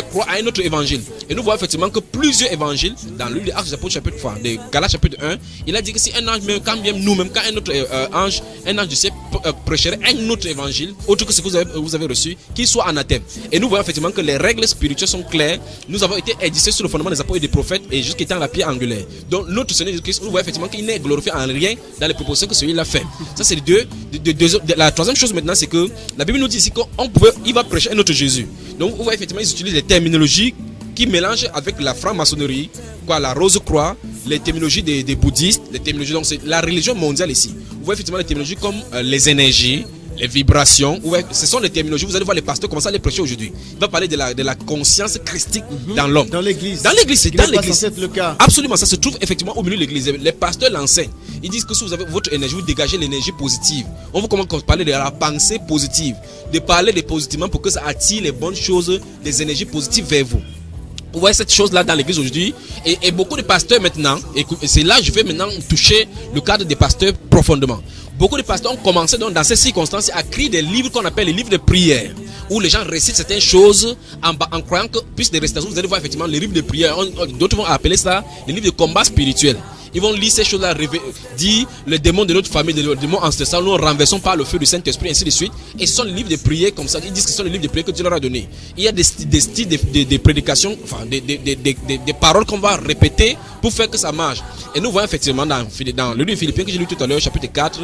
croire à un autre évangile. Et nous voyons effectivement que plusieurs évangiles, dans le livre des Actes des Apôtres, chapitre 3, de Galates chapitre 1, il a dit que si un ange, quand un autre ange du ciel prêcherait un autre évangile, autre que ce que vous avez reçu, qu'il soit anathème. Et nous voyons effectivement que les règles spirituelles sont claires. Nous avons été édifiés sur le fondement des apôtres et des prophètes et jusqu'étant la pierre angulaire. Donc notre Seigneur Jésus-Christ, nous voyons effectivement qu'il n'est glorifié en rien dans les propositions que celui-là fait. Ça c'est la troisième chose maintenant, c'est que la Bible nous dit ici qu'il va prêcher un autre Jésus. Donc vous voyez effectivement ils utilisent des terminologies qui mélangent avec la franc-maçonnerie, la rose-croix, les terminologies des bouddhistes, les terminologies, donc c'est la religion mondiale ici. Vous voyez effectivement les terminologies comme les énergies, les vibrations, ce sont les terminologies. Vous allez voir les pasteurs commencer à les prêcher aujourd'hui. Il va parler de la conscience christique dans l'homme. Dans l'église. Dans l'église, c'est dans l'église. C'est le cas. Absolument, ça se trouve effectivement au milieu de l'église. Les pasteurs l'enseignent. Ils disent que si vous avez votre énergie, vous dégagez l'énergie positive. On vous commence à parler de la pensée positive, de parler de positivement pour que ça attire les bonnes choses, des énergies positives vers vous. Vous voyez cette chose-là dans l'église aujourd'hui. Et beaucoup de pasteurs maintenant, et c'est là que je vais maintenant toucher le cadre des pasteurs profondément. Beaucoup de pasteurs ont commencé donc, dans ces circonstances à écrire des livres qu'on appelle les livres de prière, où les gens récitent certaines choses en croyant que, puisque des récitations, vous allez voir effectivement les livres de prière. D'autres vont appeler ça les livres de combat spirituel. Ils vont lire ces choses-là, dire les démons de notre famille, les démons ancestral, nous renversons par le feu du Saint-Esprit, ainsi de suite. Et ce sont les livres de prière comme ça. Ils disent que ce sont les livres de prière que Dieu leur a donnés. Il y a des styles de prédication, enfin des paroles qu'on va répéter pour faire que ça marche. Et nous voyons effectivement dans le livre de Philippiens que j'ai lu tout à l'heure, chapitre 4,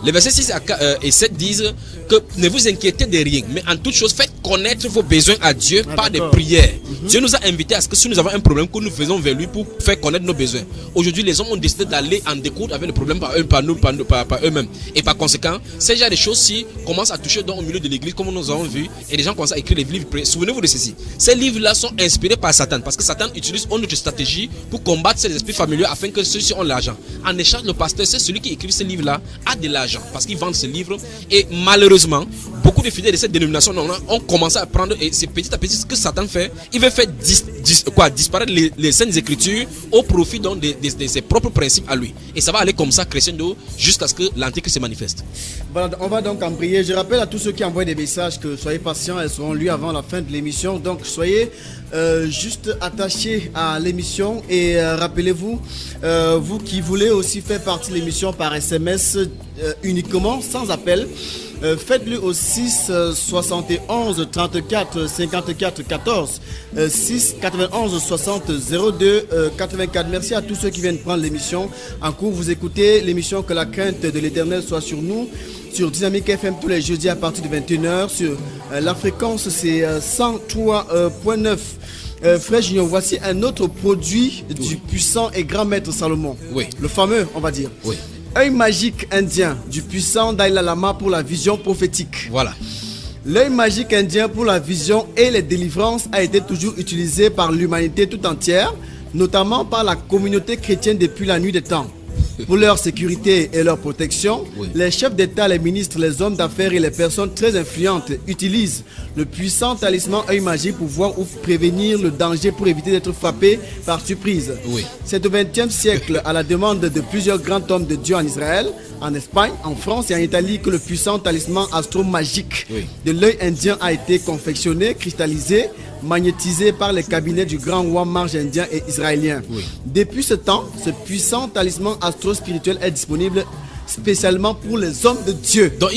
les versets 6 et 7 disent que ne vous inquiétez de rien, mais en toute chose, faites connaître vos besoins à Dieu par des prières. Dieu nous a invités à ce que si nous avons un problème, que nous faisons vers lui pour faire connaître nos besoins. Aujourd'hui, les hommes ont décidé d'aller en découdre avec le problème par eux-mêmes. Et par conséquent, ces genre de choses-ci commencent à toucher au milieu de l'église, comme nous avons vu, et les gens commencent à écrire des livres. Souvenez-vous de ceci. Ces livres-là sont inspirés par Satan, parce que Satan utilise une autre stratégie pour combattre ces esprits familiers afin que ceux-ci ont l'argent. En échange, le pasteur, c'est celui qui écrit ces livres-là, a de l'argent, parce qu'il vend ces livres. Et malheureusement, beaucoup de fidèles de cette dénomination ont commencé à prendre, et c'est petit à petit ce que Satan fait. Il veut faire disparaître les saintes écritures au profit donc de ses propres principes à lui. Et ça va aller comme ça, crescendo, jusqu'à ce que l'antichrist se manifeste. Voilà, on va donc embrayer. Je rappelle à tous ceux qui envoient des messages que soyez patients, elles seront lues avant la fin de l'émission. Donc soyez juste attachés à l'émission et rappelez-vous, vous qui voulez aussi faire partie de l'émission par SMS uniquement, sans appel, faites-le au 6 71 34 54 14 6 91 60 02 84. Merci à tous ceux qui viennent prendre l'émission en cours. Vous écoutez l'émission Que la crainte de l'Éternel soit sur nous sur Dynamique FM tous les jeudis à partir de 21h. Sur la fréquence c'est 103.9. Frère Junior, voici un autre produit du puissant et grand maître Salomon. Oui. Le fameux, on va dire. Oui. Œil magique indien du puissant Dalai Lama pour la vision prophétique. Voilà. L'œil magique indien pour la vision et les délivrances a été toujours utilisé par l'humanité tout entière, notamment par la communauté chrétienne depuis la nuit des temps. Pour leur sécurité et leur protection, les chefs d'État, les ministres, les hommes d'affaires et les personnes très influentes utilisent le puissant talisman œil magique pour voir ou prévenir le danger pour éviter d'être frappés par surprise. C'est au XXe siècle, à la demande de plusieurs grands hommes de Dieu en Israël, en Espagne, en France et en Italie, que le puissant talisman astro-magique de l'œil indien a été confectionné, cristallisé, magnétisé par les cabinets du grand roi mage indien et israélien. Depuis ce temps, ce puissant talisman astro-spirituel est disponible spécialement pour les hommes de Dieu. Donc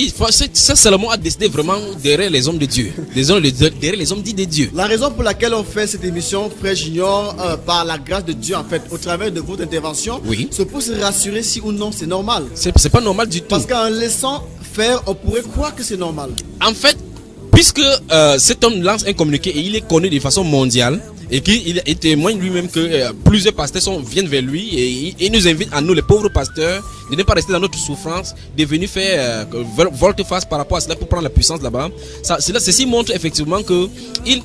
ça Salomon a décidé vraiment derrière les hommes de Dieu, derrière les hommes dits de Dieu. La raison pour laquelle on fait cette émission, Frère Junior, par la grâce de Dieu en fait, au travers de votre intervention, c'est pour se rassurer si ou non c'est normal. C'est pas normal du tout. Parce qu'en laissant faire, on pourrait croire que c'est normal. En fait, puisque cet homme lance un communiqué et il est connu de façon mondiale, et qu'il témoigne lui-même que plusieurs pasteurs viennent vers lui et il nous invite à nous, les pauvres pasteurs, de ne pas rester dans notre souffrance, de venir faire volte-face par rapport à cela pour prendre la puissance là-bas. Ceci montre effectivement que il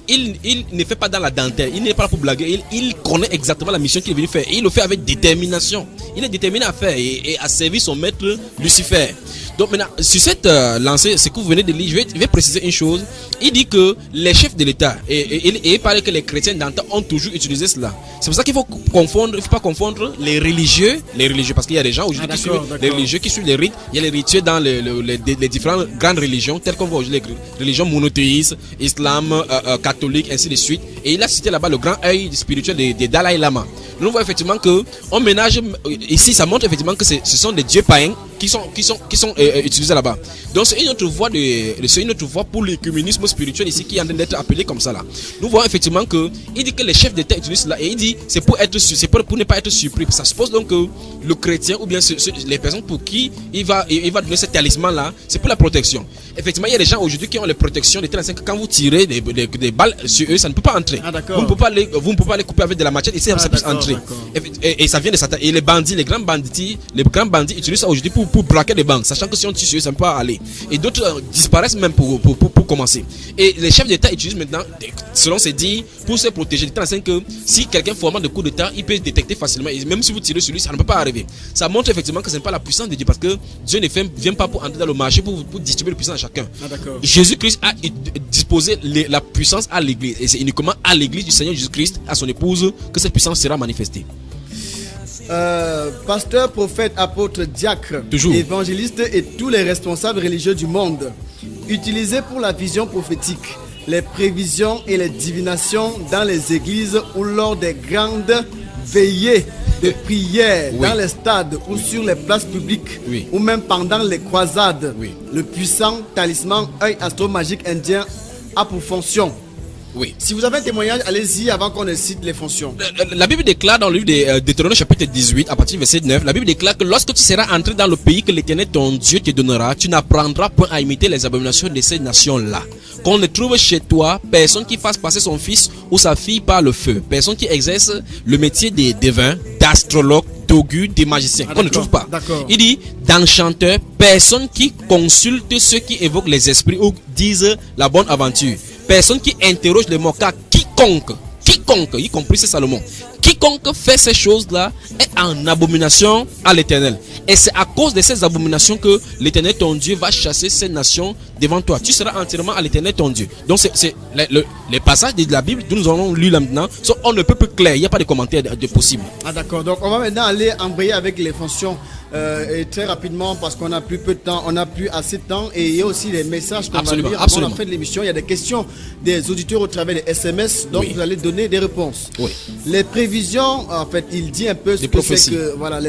ne fait pas dans la dentelle, il n'est pas là pour blaguer, il connaît exactement la mission qu'il est venu faire et il le fait avec détermination. Il est déterminé à faire et à servir son maître Lucifer. Donc maintenant, sur cette lancée, ce que vous venez de lire, je vais préciser une chose. Il dit que les chefs de l'État, et il parle que les chrétiens d'antan ont toujours utilisé cela. C'est pour ça qu'il faut pas confondre les religieux, parce qu'il y a des gens aujourd'hui qui suivent les religieux, qui suivent les rites. Il y a les rituels dans les différentes grandes religions, telles qu'on voit aujourd'hui les religions monothéistes, islam, catholique, ainsi de suite. Et il a cité là-bas le grand œil spirituel des Dalai Lama. Nous voyons effectivement que on ménage ici, ça montre effectivement que ce sont des dieux païens qui sont utilisés là-bas. Donc c'est une autre voie pour l'écuménisme spirituel ici qui est en train d'être appelé comme ça là. Nous voyons effectivement que il dit que les chefs d'État utilisent cela et il dit c'est pour ne pas être surpris. Ça suppose donc que le chrétien ou bien les personnes pour qui il va donner ce talisman là, c'est pour la protection. Effectivement, il y a des gens aujourd'hui qui ont les protections de telle façon que quand vous tirez des balles sur eux, ça ne peut pas entrer. Vous ne pouvez pas les couper avec de la machette et ça peut entrer. Et ça vient de Satan. Et les grands bandits utilisent ça aujourd'hui pour braquer des banques, sachant que si on tire sur eux, ça ne peut pas aller. Et d'autres disparaissent même pour commencer. Et les chefs d'État utilisent maintenant, selon ces dits, pour se protéger de telle façon que si quelqu'un formant de coups d'État, il peut détecter facilement. Et même si vous tirez sur lui, ça ne peut pas arriver. Ça montre effectivement que ce n'est pas la puissance de Dieu, parce que Dieu ne vient pas pour entrer dans le marché pour distribuer la puissance à chacun. Jésus-Christ a disposé la puissance à l'église. Et c'est uniquement à l'église du Seigneur Jésus-Christ, à son épouse, que cette puissance sera manifestée. Pasteur, prophète, apôtre, diacre, évangéliste et tous les responsables religieux du monde, utilisés pour la vision prophétique, les prévisions et les divinations dans les églises ou lors des grandes veillées de prière, dans les stades ou sur les places publiques, ou même pendant les croisades. Le puissant talisman œil astro-magique indien a pour fonction. Si vous avez un témoignage, allez-y avant qu'on ne cite les fonctions. La Bible déclare dans le livre de Deutéronome chapitre 18, à partir du verset 9, la Bible déclare que lorsque tu seras entré dans le pays que l'Éternel ton Dieu te donnera, tu n'apprendras point à imiter les abominations de ces nations-là. Qu'on ne trouve chez toi personne qui fasse passer son fils ou sa fille par le feu, personne qui exerce le métier des devins, d'astrologue, d'augure, des magiciens, qu'on ne trouve pas. Il dit d'enchanteur, personne qui consulte ceux qui évoquent les esprits ou disent la bonne aventure, personne qui interroge les morts, car quiconque, y compris c'est Salomon, quiconque fait ces choses-là est en abomination à l'Éternel. Et c'est à cause de ces abominations que l'Éternel ton Dieu va chasser ces nations devant toi. Tu seras entièrement à l'Éternel ton Dieu. Donc c'est les passages de la Bible que nous allons lire là maintenant sont on ne peut plus clair. Il n'y a pas de commentaire de possible. D'accord. Donc on va maintenant aller embrayer avec les fonctions et très rapidement parce qu'on n'a plus peu de temps, on n'a plus assez de temps et il y a aussi les messages qu'on va lire avant la fin de l'émission. Il y a des questions des auditeurs au travers des SMS, donc vous allez donner des réponses. Les prévisions, en fait, il dit un peu ce que c'est que voilà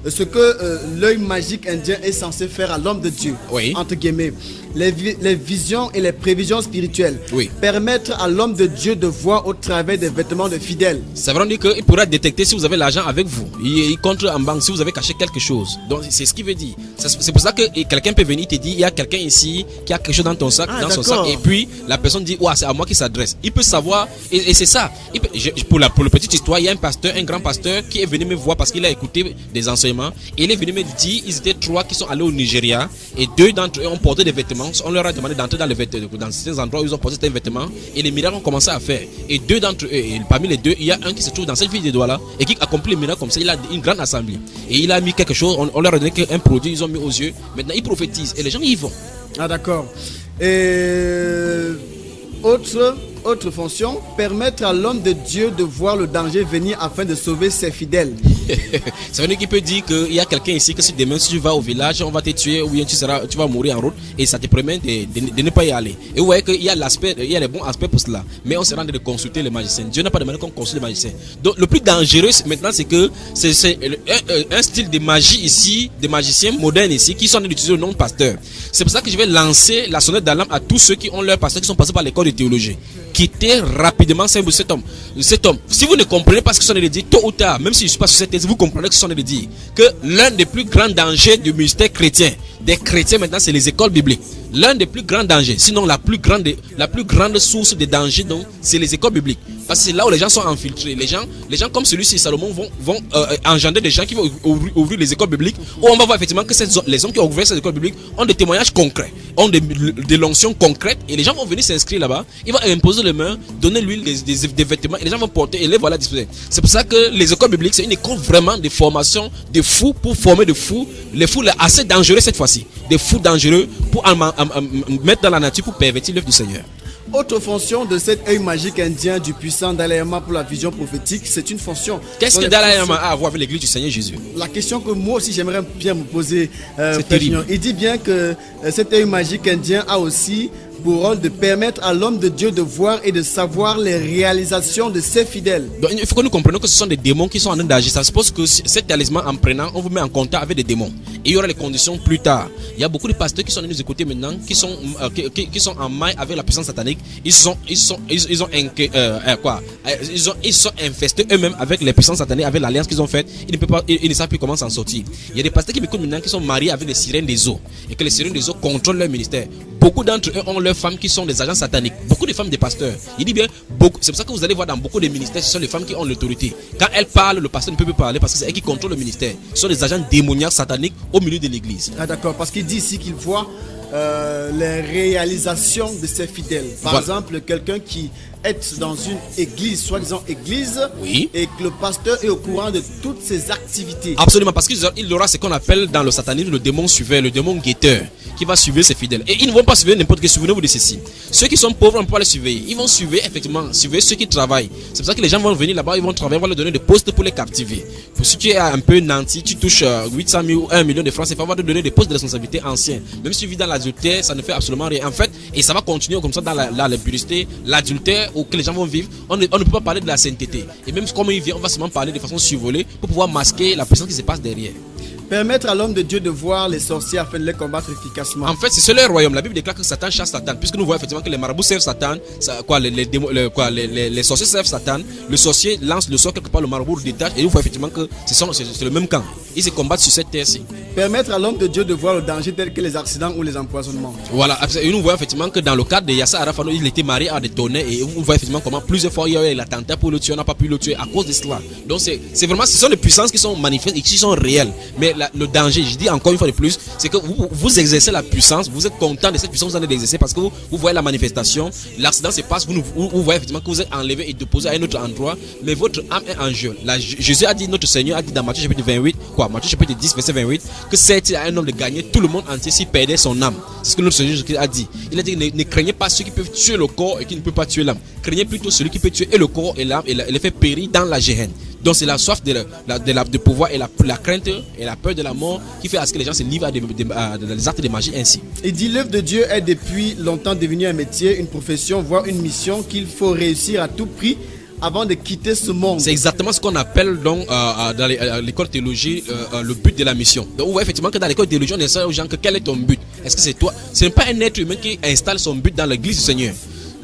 ce que l'œil magique indien est censé faire à l'homme de Dieu, entre guillemets. Les visions et les prévisions spirituelles permettent à l'homme de Dieu de voir au travers des vêtements de fidèles. Ça veut dire qu'il pourra détecter si vous avez l'argent avec vous. Il compte en banque si vous avez caché quelque chose. Donc c'est ce qu'il veut dire. C'est pour ça que quelqu'un peut venir te dire il y a quelqu'un ici qui a quelque chose dans ton sac, dans son sac, et puis la personne dit c'est à moi qui s'adresse. Il peut savoir et c'est ça. Pour la petite histoire, il y a un grand pasteur qui est venu me voir parce qu'il a écouté des enseignements et il est venu me dire ils étaient 3 qui sont allés au Nigeria et 2 d'entre eux ont porté des vêtements vêtements. On leur a demandé d'entrer dans certains endroits où ils ont posé certains vêtements et les miracles ont commencé à faire. Et deux d'entre eux, et parmi les deux, il y a un qui se trouve dans cette ville des doigts là et qui accomplit les miracles comme ça. Il a une grande assemblée et il a mis quelque chose. On leur a donné un produit, ils ont mis aux yeux. Maintenant, ils prophétisent et les gens y vont. Ah, d'accord. Et autre fonction, permettre à l'homme de Dieu de voir le danger venir afin de sauver ses fidèles. Ça veut dire qu'il peut dire qu'il y a quelqu'un ici que si demain si tu vas au village, on va te tuer ou bien tu vas mourir en route et ça te permet de ne pas y aller. Et vous voyez qu'il y a les bons aspects pour cela. Mais on se rend de consulter les magiciens. Dieu n'a pas demandé qu'on consulte les magiciens. Donc le plus dangereux maintenant c'est que c'est un style de magie ici, des magiciens modernes ici qui sont en train d'utiliser le nom de pasteur. C'est pour ça que je vais lancer la sonnette d'alarme à tous ceux qui ont leur pasteur qui sont passés par l'école de théologie. Quittez rapidement cet homme. Si vous ne comprenez pas ce que sont les dire, tôt ou tard, même si je ne suis pas sur cette thèse, vous comprenez ce que sont les dire. Que l'un des plus grands dangers du ministère chrétien, des chrétiens maintenant, c'est les écoles bibliques. L'un des plus grands dangers, sinon la plus grande source de danger, donc, c'est les écoles bibliques. Parce que c'est là où les gens sont infiltrés. Les gens comme celui-ci, Salomon, vont engendrer des gens qui vont ouvrir les écoles bibliques. Où on va voir effectivement que les hommes qui ont ouvert ces écoles bibliques ont des témoignages concrets, ont des lonctions concrètes. Et les gens vont venir s'inscrire là-bas. Ils vont imposer les mains, donner l'huile, des vêtements. Et les gens vont porter et les voilà disposés. C'est pour ça que les écoles bibliques, c'est une école vraiment de formation de fous pour former de fous. Les fous assez dangereux cette fois-ci. Des fous dangereux pour mettre dans la nature pour pervertir l'œuvre du Seigneur. Autre fonction de cet œil magique indien du puissant Dalai Lama pour la vision prophétique, c'est une fonction. Qu'est-ce que Dalai Lama a à voir avec l'église du Seigneur Jésus? La question que moi aussi j'aimerais bien me poser, c'est terrible. Il dit bien que cet œil magique indien a aussi pour rôle de permettre à l'homme de Dieu de voir et de savoir les réalisations de ses fidèles. Donc il faut que nous comprenions que ce sont des démons qui sont en train d'agir. Ça suppose que cet talisman en prenant, on vous met en contact avec des démons. Et il y aura les conditions plus tard. Il y a beaucoup de pasteurs qui sont venus nous écouter maintenant, qui sont en maille avec la puissance satanique. Ils sont infestés eux-mêmes avec les puissances sataniques, avec l'alliance qu'ils ont faite. Ils ne savent plus comment s'en sortir. Il y a des pasteurs qui m'écoutent maintenant qui sont mariés avec les sirènes des eaux et que les sirènes des eaux contrôlent leur ministère. Beaucoup d'entre eux ont leurs femmes qui sont des agents sataniques. Beaucoup de femmes des pasteurs. Il dit bien beaucoup. C'est pour ça que vous allez voir dans beaucoup de ministères, ce sont les femmes qui ont l'autorité. Quand elles parlent, le pasteur ne peut plus parler parce que c'est elles qui contrôlent le ministère. Ce sont des agents démoniaques sataniques au milieu de l'église. Ah d'accord, parce qu'il dit ici qu'il voit les réalisations de ses fidèles. Par exemple, quelqu'un qui est dans une église, soi-disant église, oui, et que le pasteur est au courant de toutes ses activités. Absolument, parce qu'il aura ce qu'on appelle dans le satanisme le démon suiveur, le démon guetteur, qui va suivre ses fidèles. Et ils ne vont pas suivre n'importe qui. Souvenez-vous de ceci. Ceux qui sont pauvres, on ne peut pas les suivre. Ils vont suivre, effectivement, suivre ceux qui travaillent. C'est pour ça que les gens vont venir là-bas, ils vont travailler, on va leur donner des postes pour les captiver. Pour si tu es un peu nanti, tu touches 800 000 ou 1 million de francs, c'est pas, on va te donner des postes de responsabilité anciens. Même si tu vis dans l'adultère, ça ne fait absolument rien. En fait, et ça va continuer comme ça dans la publicité, l'adultère où que les gens vont vivre. On ne peut pas parler de la sainteté. Et même comme il vient, on va seulement parler de façon survolée pour pouvoir masquer la puissance qui se passe derrière. Permettre à l'homme de Dieu de voir les sorciers afin de les combattre efficacement. En fait, c'est le royaume. La Bible déclare que Satan chasse Satan. Puisque nous voyons effectivement que les marabouts servent Satan, les sorciers servent Satan. Le sorcier lance le sort quelque part, le marabout le détache. Et vous voyez effectivement que c'est le même camp. Ils se combattent sur cette terre-ci. Permettre à l'homme de Dieu de voir le danger tel que les accidents ou les empoisonnements. Voilà. Et nous voyons effectivement que dans le cadre de Yasser Arafat, il était marié à des tonnerres. Et vous voyez effectivement comment plusieurs fois il y a eu l'attentat pour le tuer. On n'a pas pu le tuer à cause de cela. Donc c'est vraiment, ce sont des puissances qui sont manifestes et qui sont réelles. Mais le danger, je dis encore une fois de plus, c'est que vous exercez la puissance, vous êtes content de cette puissance que vous allez l'exercer parce que vous voyez la manifestation, l'accident se passe, vous voyez effectivement que vous êtes enlevé et déposé à un autre endroit, mais votre âme est en jeu. Jésus a dit, notre Seigneur a dit dans Matthieu chapitre 28, Matthieu chapitre 10, verset 28, que c'est à un homme de gagner tout le monde entier s'il perdait son âme. C'est ce que notre Seigneur Jésus a dit. Il a dit, ne craignez pas ceux qui peuvent tuer le corps et qui ne peuvent pas tuer l'âme. Craignez plutôt celui qui peut tuer et le corps et l'âme et les faire périr dans la géhenne. Donc c'est la soif de pouvoir et la crainte et la peur de la mort qui fait à ce que les gens se livrent à des actes de magie ainsi. Il dit l'œuvre de Dieu est depuis longtemps devenue un métier, une profession, voire une mission qu'il faut réussir à tout prix avant de quitter ce monde. C'est exactement ce qu'on appelle donc dans l'école de théologie le but de la mission. Donc on voit effectivement que dans l'école de théologie on enseigne aux gens que quel est ton but. Est-ce que c'est toi? Ce n'est pas un être humain qui installe son but dans l'église du Seigneur.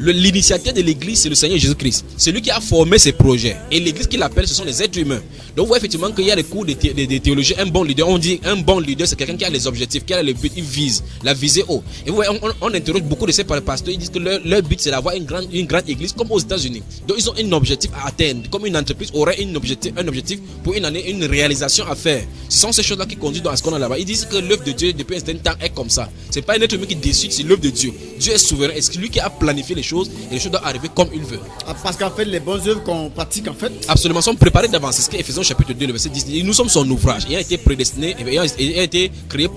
l'initiateur de l'église, c'est le Seigneur Jésus-Christ. C'est lui qui a formé ces projets. Et l'église qu'il appelle, ce sont les êtres humains. Donc, vous voyez effectivement qu'il y a des cours de théologie. Un bon leader, on dit un bon leader, c'est quelqu'un qui a les objectifs, qui a le but, il vise, la visée haut. Et vous voyez, on interroge beaucoup de ces pasteurs, ils disent que leur but, c'est d'avoir une grande église comme aux États-Unis. Donc, ils ont un objectif à atteindre. Comme une entreprise aurait un objectif pour une année, une réalisation à faire. Ce sont ces choses-là qui conduisent à ce qu'on a là-bas. Ils disent que l'œuvre de Dieu, depuis un certain temps, est comme ça. C'est pas un être humain qui décide, c'est l'œuvre de Dieu. Dieu est souverain. Et c'est lui qui a planifié les choses et les choses doivent arriver comme il veut. Parce qu'en fait, les bonnes œuvres qu'on pratique, en fait, absolument, sont préparées d'avance. C'est ce qu'Éphésiens chapitre 2, le verset 10 dit. Nous sommes son ouvrage. Il a été prédestiné, il a été créé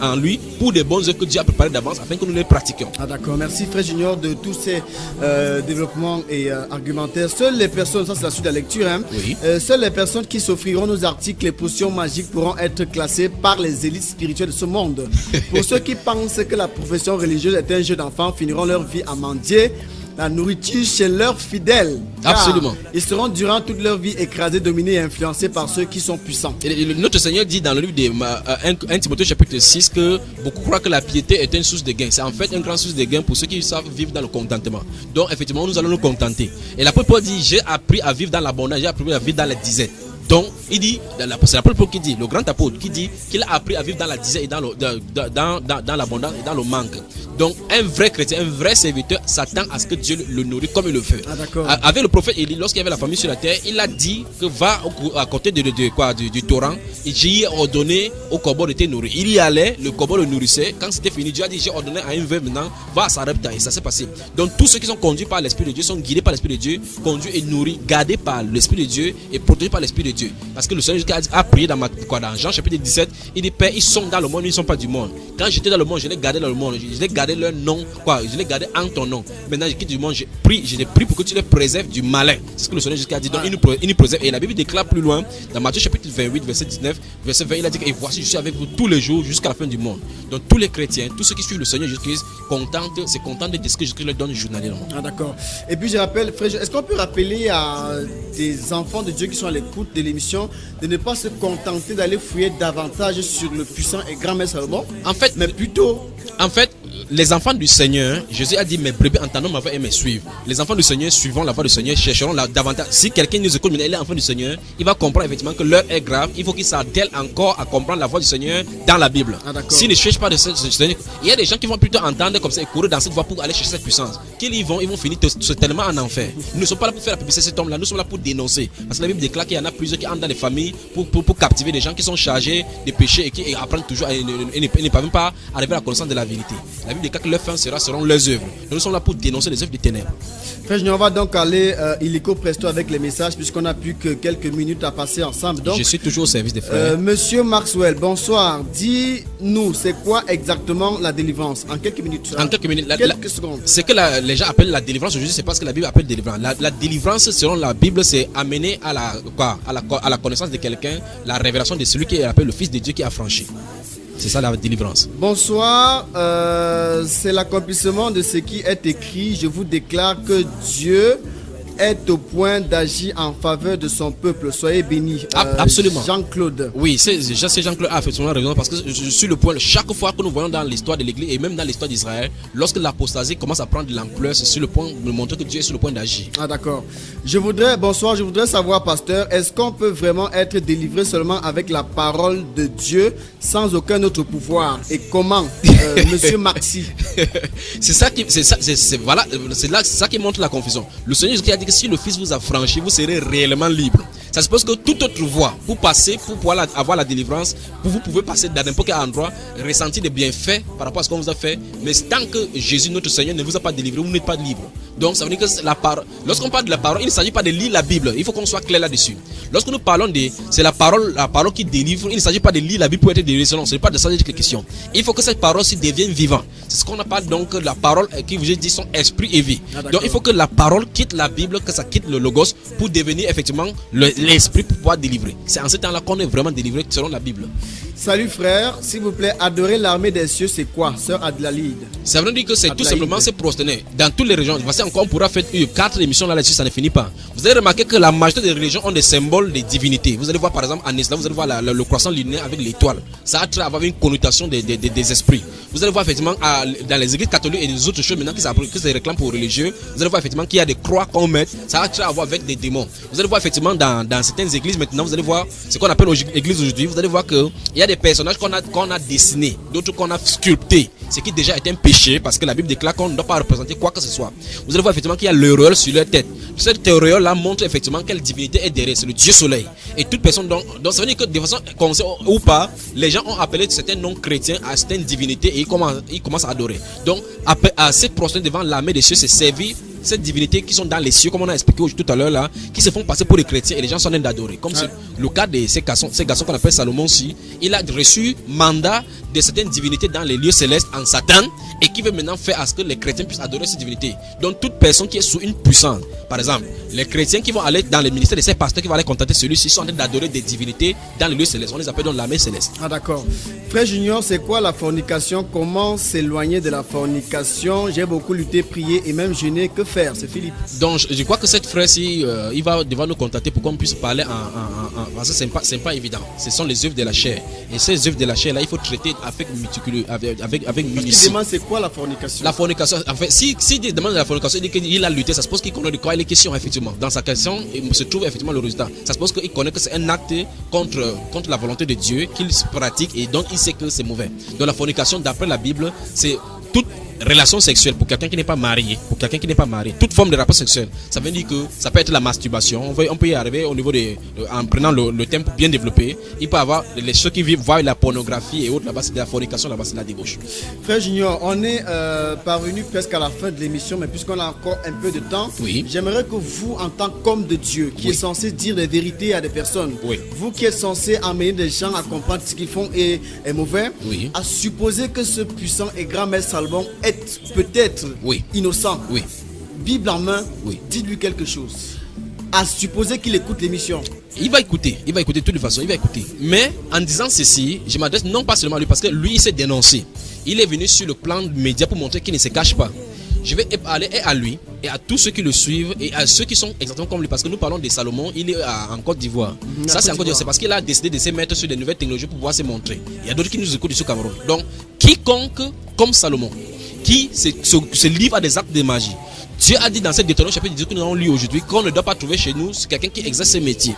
en lui pour des bonnes œuvres que Dieu a préparées d'avance afin que nous les pratiquions. Ah d'accord, merci Frère Junior de tous ces développements et argumentaires. Seules les personnes, ça c'est la suite de la lecture, hein, oui. Seules les personnes qui s'offriront nos articles et potions magiques pourront être classées par les élites spirituelles de ce monde. Pour ceux qui pensent que la profession religieuse est un jeu d'enfant, finiront leur vie à mendier la nourriture chez leurs fidèles. Absolument. Ils seront durant toute leur vie écrasés, dominés et influencés par ceux qui sont puissants. Et notre Seigneur dit dans le livre de 1 Timothée chapitre 6 que beaucoup croient que la piété est une source de gain. C'est en fait une grande source de gain pour ceux qui savent vivre dans le contentement. Donc effectivement, nous allons nous contenter. Et l'apôtre Paul dit, j'ai appris à vivre dans l'abondance, j'ai appris à vivre dans la disette. Donc, il dit, c'est l'apôtre Paul qui dit, le grand apôtre qui dit qu'il a appris à vivre dans la disette et dans l'abondance et dans le manque. Donc, un vrai chrétien, un vrai serviteur s'attend à ce que Dieu le nourrit comme il le fait. Avec le prophète Élie, lorsqu'il y avait la famille sur la terre, il a dit que va à côté du torrent et j'ai ordonné au corbeau de te nourrir. Il y allait, le corbeau le nourrissait. Quand c'était fini, Dieu a dit, j'ai ordonné à une veuve maintenant, va à Sarepta. Et ça s'est passé. Donc, tous ceux qui sont conduits par l'Esprit de Dieu sont guidés par l'Esprit de Dieu, conduits et nourris, gardés par l'Esprit de Dieu et protégés par l'Esprit de Dieu. Parce que le Seigneur a prié dans Jean chapitre 17, il dit, Père, ils sont dans le monde, ils ne sont pas du monde. Quand j'étais dans le monde, je les gardais dans le monde, je les gardais leur nom, je les gardais en ton nom. Maintenant, je quitte du monde, je les prie pour que tu les préserves du malin. C'est ce que le Seigneur a dit. Donc, il nous préserve. Et la Bible déclare plus loin, dans Matthieu chapitre 28, verset 19, verset 20, il a dit, et voici, je suis avec vous tous les jours jusqu'à la fin du monde. Donc, tous les chrétiens, tous ceux qui suivent le Seigneur Jésus-Christ, se contentent de ce que Jésus-Christ leur donne journalièrement. Ah, d'accord. Et puis, je rappelle, frère, est-ce qu'on peut rappeler à des enfants de Dieu qui sont à l'écoute de l'émission de ne pas se contenter d'aller fouiller davantage sur le puissant et grand maître Salomon, en fait, mais plutôt, en fait, les enfants du Seigneur, Jésus a dit, mes brebis entendons ma voix et me suivent. Les enfants du Seigneur suivant la voix du Seigneur, chercheront davantage. Si quelqu'un nous écoute, mais il est enfant du Seigneur, il va comprendre effectivement que l'heure est grave. Il faut qu'il s'attelle encore à comprendre la voix du Seigneur dans la Bible. S'il ne cherche pas de Seigneur, il y a des gens qui vont plutôt entendre comme ça et courir dans cette voie pour aller chercher cette puissance. Qu'ils vont finir tellement en enfer. Nous ne sommes pas là pour faire la publicité de cet homme-là, nous sommes là pour dénoncer. Parce que la Bible déclare qu'il y en a plusieurs qui entrent dans les familles pour captiver des gens qui sont chargés de péché et qui apprennent toujours et ne parviennent pas à arriver à la connaissance de la vérité. La Bible déclare que leur fin seront leurs œuvres. Nous sommes là pour dénoncer les œuvres des ténèbres. Frère Junior, on va donc aller illico presto avec les messages puisqu'on n'a plus que quelques minutes à passer ensemble. Donc, je suis toujours au service des frères. Monsieur Maxwell, bonsoir. Dis-nous, c'est quoi exactement la délivrance? En quelques minutes. En quelques minutes. Quelques secondes. Ce que les gens appellent la délivrance aujourd'hui, c'est parce que la Bible appelle délivrance. La délivrance, selon la Bible, c'est amener à la connaissance de quelqu'un, la révélation de celui qui appelle le Fils de Dieu qui a franchi. C'est ça la délivrance. Bonsoir, c'est l'accomplissement de ce qui est écrit. Je vous déclare que Dieu est au point d'agir en faveur de son peuple. Soyez bénis. Absolument. Jean-Claude. Oui, c'est Jean-Claude a effectivement raison parce que je suis le point. Chaque fois que nous voyons dans l'histoire de l'Église et même dans l'histoire d'Israël, lorsque l'apostasie commence à prendre de l'ampleur, c'est sur le point de montrer que Dieu est sur le point d'agir. Ah, d'accord. Bonsoir, je voudrais savoir, pasteur, est-ce qu'on peut vraiment être délivré seulement avec la parole de Dieu sans aucun autre pouvoir? Et comment, monsieur Maxi? C'est ça qui montre la confusion. Le Seigneur qui a dit que si le Fils vous a franchi, vous serez réellement libre. Ça suppose que toute autre voie pour pouvoir avoir la délivrance, vous pouvez passer dans n'importe quel endroit, ressentir des bienfaits par rapport à ce qu'on vous a fait, mais tant que Jésus, notre Seigneur, ne vous a pas délivré, vous n'êtes pas libre. Donc ça veut dire que lorsqu'on parle de la parole, il ne s'agit pas de lire la Bible, il faut qu'on soit clair là-dessus. Lorsque nous parlons c'est la parole qui délivre, il ne s'agit pas de lire la Bible pour être délivré, non, ce n'est pas de ça que question. Il faut que cette parole devienne vivante. C'est ce qu'on appelle donc la parole qui vous est dit son esprit et vie. Donc il faut que la parole quitte la Bible, que ça quitte le logos pour devenir effectivement l'esprit pour pouvoir délivrer. C'est en ce temps-là qu'on est vraiment délivré selon la Bible. Salut frère, s'il vous plaît, adorer l'armée des cieux, c'est quoi, sœur Adlalide? Ça veut dire que c'est tout simplement se prosterner dans toutes les régions. Voici encore, on pourra faire 4 émissions là-dessus, ça ne finit pas. Vous allez remarquer que la majorité des religions ont des symboles de divinité. Vous allez voir par exemple en islam, vous allez voir le croissant lunaire avec l'étoile. Ça a avoir une connotation des esprits. Vous allez voir effectivement dans les églises catholiques et les autres choses maintenant qui se réclament pour religieux. Vous allez voir effectivement qu'il y a des croix qu'on met. Ça a à voir avec des démons. Vous allez voir effectivement dans certaines églises maintenant, vous allez voir ce qu'on appelle l'église aujourd'hui. Vous allez voir qu'il y a des personnages qu'on a dessinés, d'autres qu'on a sculptés, ce qui déjà est un péché parce que la Bible déclare qu'on ne doit pas représenter quoi que ce soit. Vous allez voir effectivement qu'il y a l'auréole sur leur tête. Cette auréole là montre effectivement quelle divinité est derrière, c'est le Dieu soleil. Et toute personne donc ça veut dire que de façon consciente ou pas, les gens ont appelé certains noms chrétiens à certaines divinités et ils commencent à adorer. Donc à cette prosterne devant l'armée des cieux, c'est servir cette divinité qui sont dans les cieux, comme on a expliqué tout à l'heure là, qui se font passer pour les chrétiens et les gens sont en train d'adorer. Comme c'est le cas de ces garçons qu'on appelle Salomon aussi, il a reçu mandat de certaines divinités dans les lieux célestes en Satan et qui veut maintenant faire à ce que les chrétiens puissent adorer ces divinités. Donc toute personne qui est sous une puissance, par exemple, les chrétiens qui vont aller dans les ministères de ces pasteurs qui vont aller contacter celui-ci sont en train d'adorer des divinités dans les lieux célestes. On les appelle donc l'armée céleste. Ah d'accord. Frère Junior, c'est quoi la fornication? Comment s'éloigner de la fornication? J'ai beaucoup lutté, prié et même jeûné. Que faire? C'est Philippe. Donc je crois que cette frère-ci, il va devoir nous contacter pour qu'on puisse parler parce que c'est pas évident. Ce sont les œuvres de la chair. Et ces œuvres de la chair là, il faut traiter avec minutie. Il demande c'est quoi la fornication? La fornication, en fait, si il demande la fornication, il dit qu'il a lutté, ça se pose qu'il connaît de quoi il est question, effectivement. Dans sa question, il se trouve effectivement le résultat. Ça se pose qu'il connaît que c'est un acte contre la volonté de Dieu, qu'il pratique et donc il sait que c'est mauvais. Donc la fornication, d'après la Bible, c'est toute relation sexuelle pour quelqu'un qui n'est pas marié, toute forme de rapport sexuel. Ça veut dire que ça peut être la masturbation. On peut y arriver au niveau en prenant le thème bien développé. Il peut y avoir ceux qui vivent voir la pornographie et autres là-bas, c'est de la fornication, là-bas c'est de la débauche. Frère Junior, on est parvenu presque à la fin de l'émission, mais puisqu'on a encore un peu de temps, j'aimerais que vous, en tant qu'homme de Dieu, qui est censé dire des vérités à des personnes, vous qui êtes censé amener des gens à comprendre ce qu'ils font est mauvais, à supposer que ce puissant et grand maître Salomon est peut-être innocent, Bible en main, dites-lui quelque chose. À supposer qu'il écoute l'émission. Il va écouter de toute façon, il va écouter. Mais en disant ceci, je m'adresse non pas seulement à lui, parce que lui il s'est dénoncé. Il est venu sur le plan média pour montrer qu'il ne se cache pas. Je vais aller à lui et à tous ceux qui le suivent et à ceux qui sont exactement comme lui, parce que nous parlons de Salomon, il est en Côte d'Ivoire. Ça c'est en Côte d'Ivoire, c'est parce qu'il a décidé de se mettre sur des nouvelles technologies pour pouvoir se montrer. Il y a d'autres qui nous écoutent ici au Cameroun. Donc quiconque comme Salomon qui se livre à des actes de magie, Dieu a dit dans cette Deutéronome chapitre 10 que nous avons lu aujourd'hui qu'on ne doit pas trouver chez nous quelqu'un qui exerce ce métier.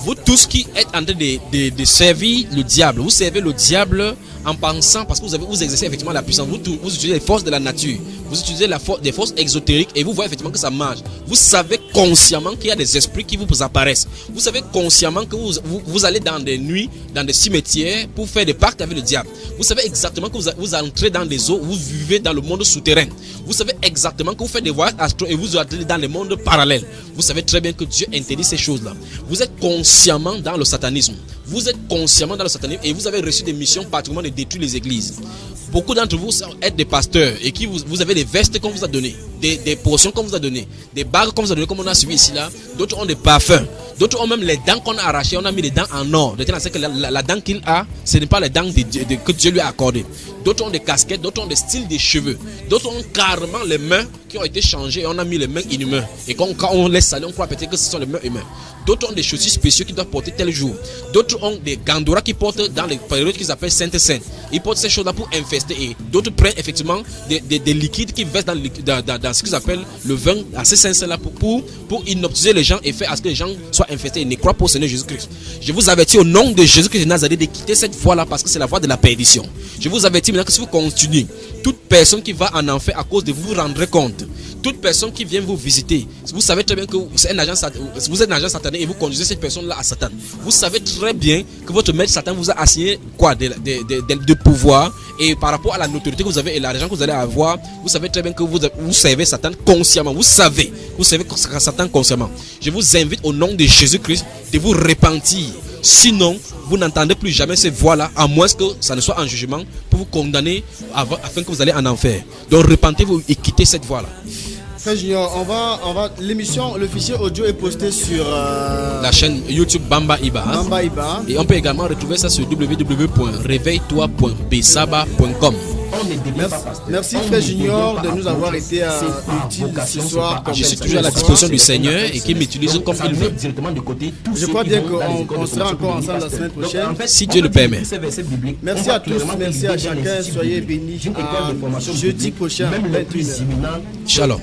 Vous tous qui êtes en train de servir le diable, vous servez le diable en pensant, parce que vous exercez effectivement la puissance, vous utilisez les forces de la nature, vous utilisez des forces exotériques et vous voyez effectivement que ça marche. Vous savez consciemment qu'il y a des esprits qui vous apparaissent. Vous savez consciemment que vous allez dans des nuits, dans des cimetières pour faire des pactes avec le diable. Vous savez exactement que vous entrez dans des eaux, vous vivez dans le monde souterrain. Vous savez exactement que vous faites des voyages astro et vous allez dans les mondes parallèles. Vous savez très bien que Dieu interdit ces choses-là. Vous êtes consciemment dans le satanisme. Vous êtes consciemment dans le satanisme et vous avez reçu des missions particulièrement de détruire les églises. Beaucoup d'entre vous êtes des pasteurs et qui vous avez des vestes qu'on vous a donné, des portions qu'on vous a donné, des bagues qu'on vous a donné comme on a suivi ici là. D'autres ont des parfums. D'autres ont même les dents qu'on a arrachées. On a mis les dents en or. De telle sorte que la dent qu'il a, ce n'est pas les dents que Dieu lui a accordées. D'autres ont des casquettes. D'autres ont des styles de cheveux. D'autres ont carrément les mains qui ont été changées et on a mis les mains inhumaines. Et quand on laisse saler, on croit peut-être que ce sont les mains humaines. D'autres ont des chaussures spéciaux qu'ils doivent porter tel jour. D'autres ont des gandoras qu'ils portent dans les périodes qu'ils appellent Sainte Sainte. Ils portent ces choses-là pour infester. Et d'autres prennent effectivement des liquides qu'ils versent dans ce qu'ils appellent le vin à ces saints-là pour inoptiser les gens et faire à ce que les gens soient infestés et ne croient pas au Seigneur Jésus-Christ. Je vous avertis au nom de Jésus-Christ de Nazareth de quitter cette voie-là parce que c'est la voie de la perdition. Je vous avertis maintenant que si vous continuez, toute personne qui va en enfer à cause de vous, vous rendrez compte. Toute personne qui vient vous visiter, vous savez très bien que vous êtes un agent satané et vous conduisez cette personne-là à Satan. Vous savez très bien que votre maître Satan vous a assigné quoi de pouvoir et par rapport à la notoriété que vous avez et l'argent que vous allez avoir, vous savez très bien que vous servez Satan consciemment. Vous savez Satan consciemment. Je vous invite au nom de Jésus-Christ de vous repentir. Sinon, vous n'entendez plus jamais ces voix-là, à moins que ça ne soit un jugement pour vous condamner afin que vous allez en enfer. Donc repentez-vous et quittez cette voie-là. Frère Junior, on va l'émission, le fichier audio est posté sur la chaîne YouTube Bamba Iba. Bamba Iba. Et on peut également retrouver ça sur www.reveille-toi.besaba.com. Merci Frère Junior de nous avoir été utile ce soir. Je suis toujours à la disposition du Seigneur et qu'il m'utilise comme il veut. Je crois bien qu'on sera encore ensemble la semaine prochaine. Si Dieu le permet. Merci à tous, merci à chacun. Soyez bénis. À jeudi prochain, 21h. Shalom.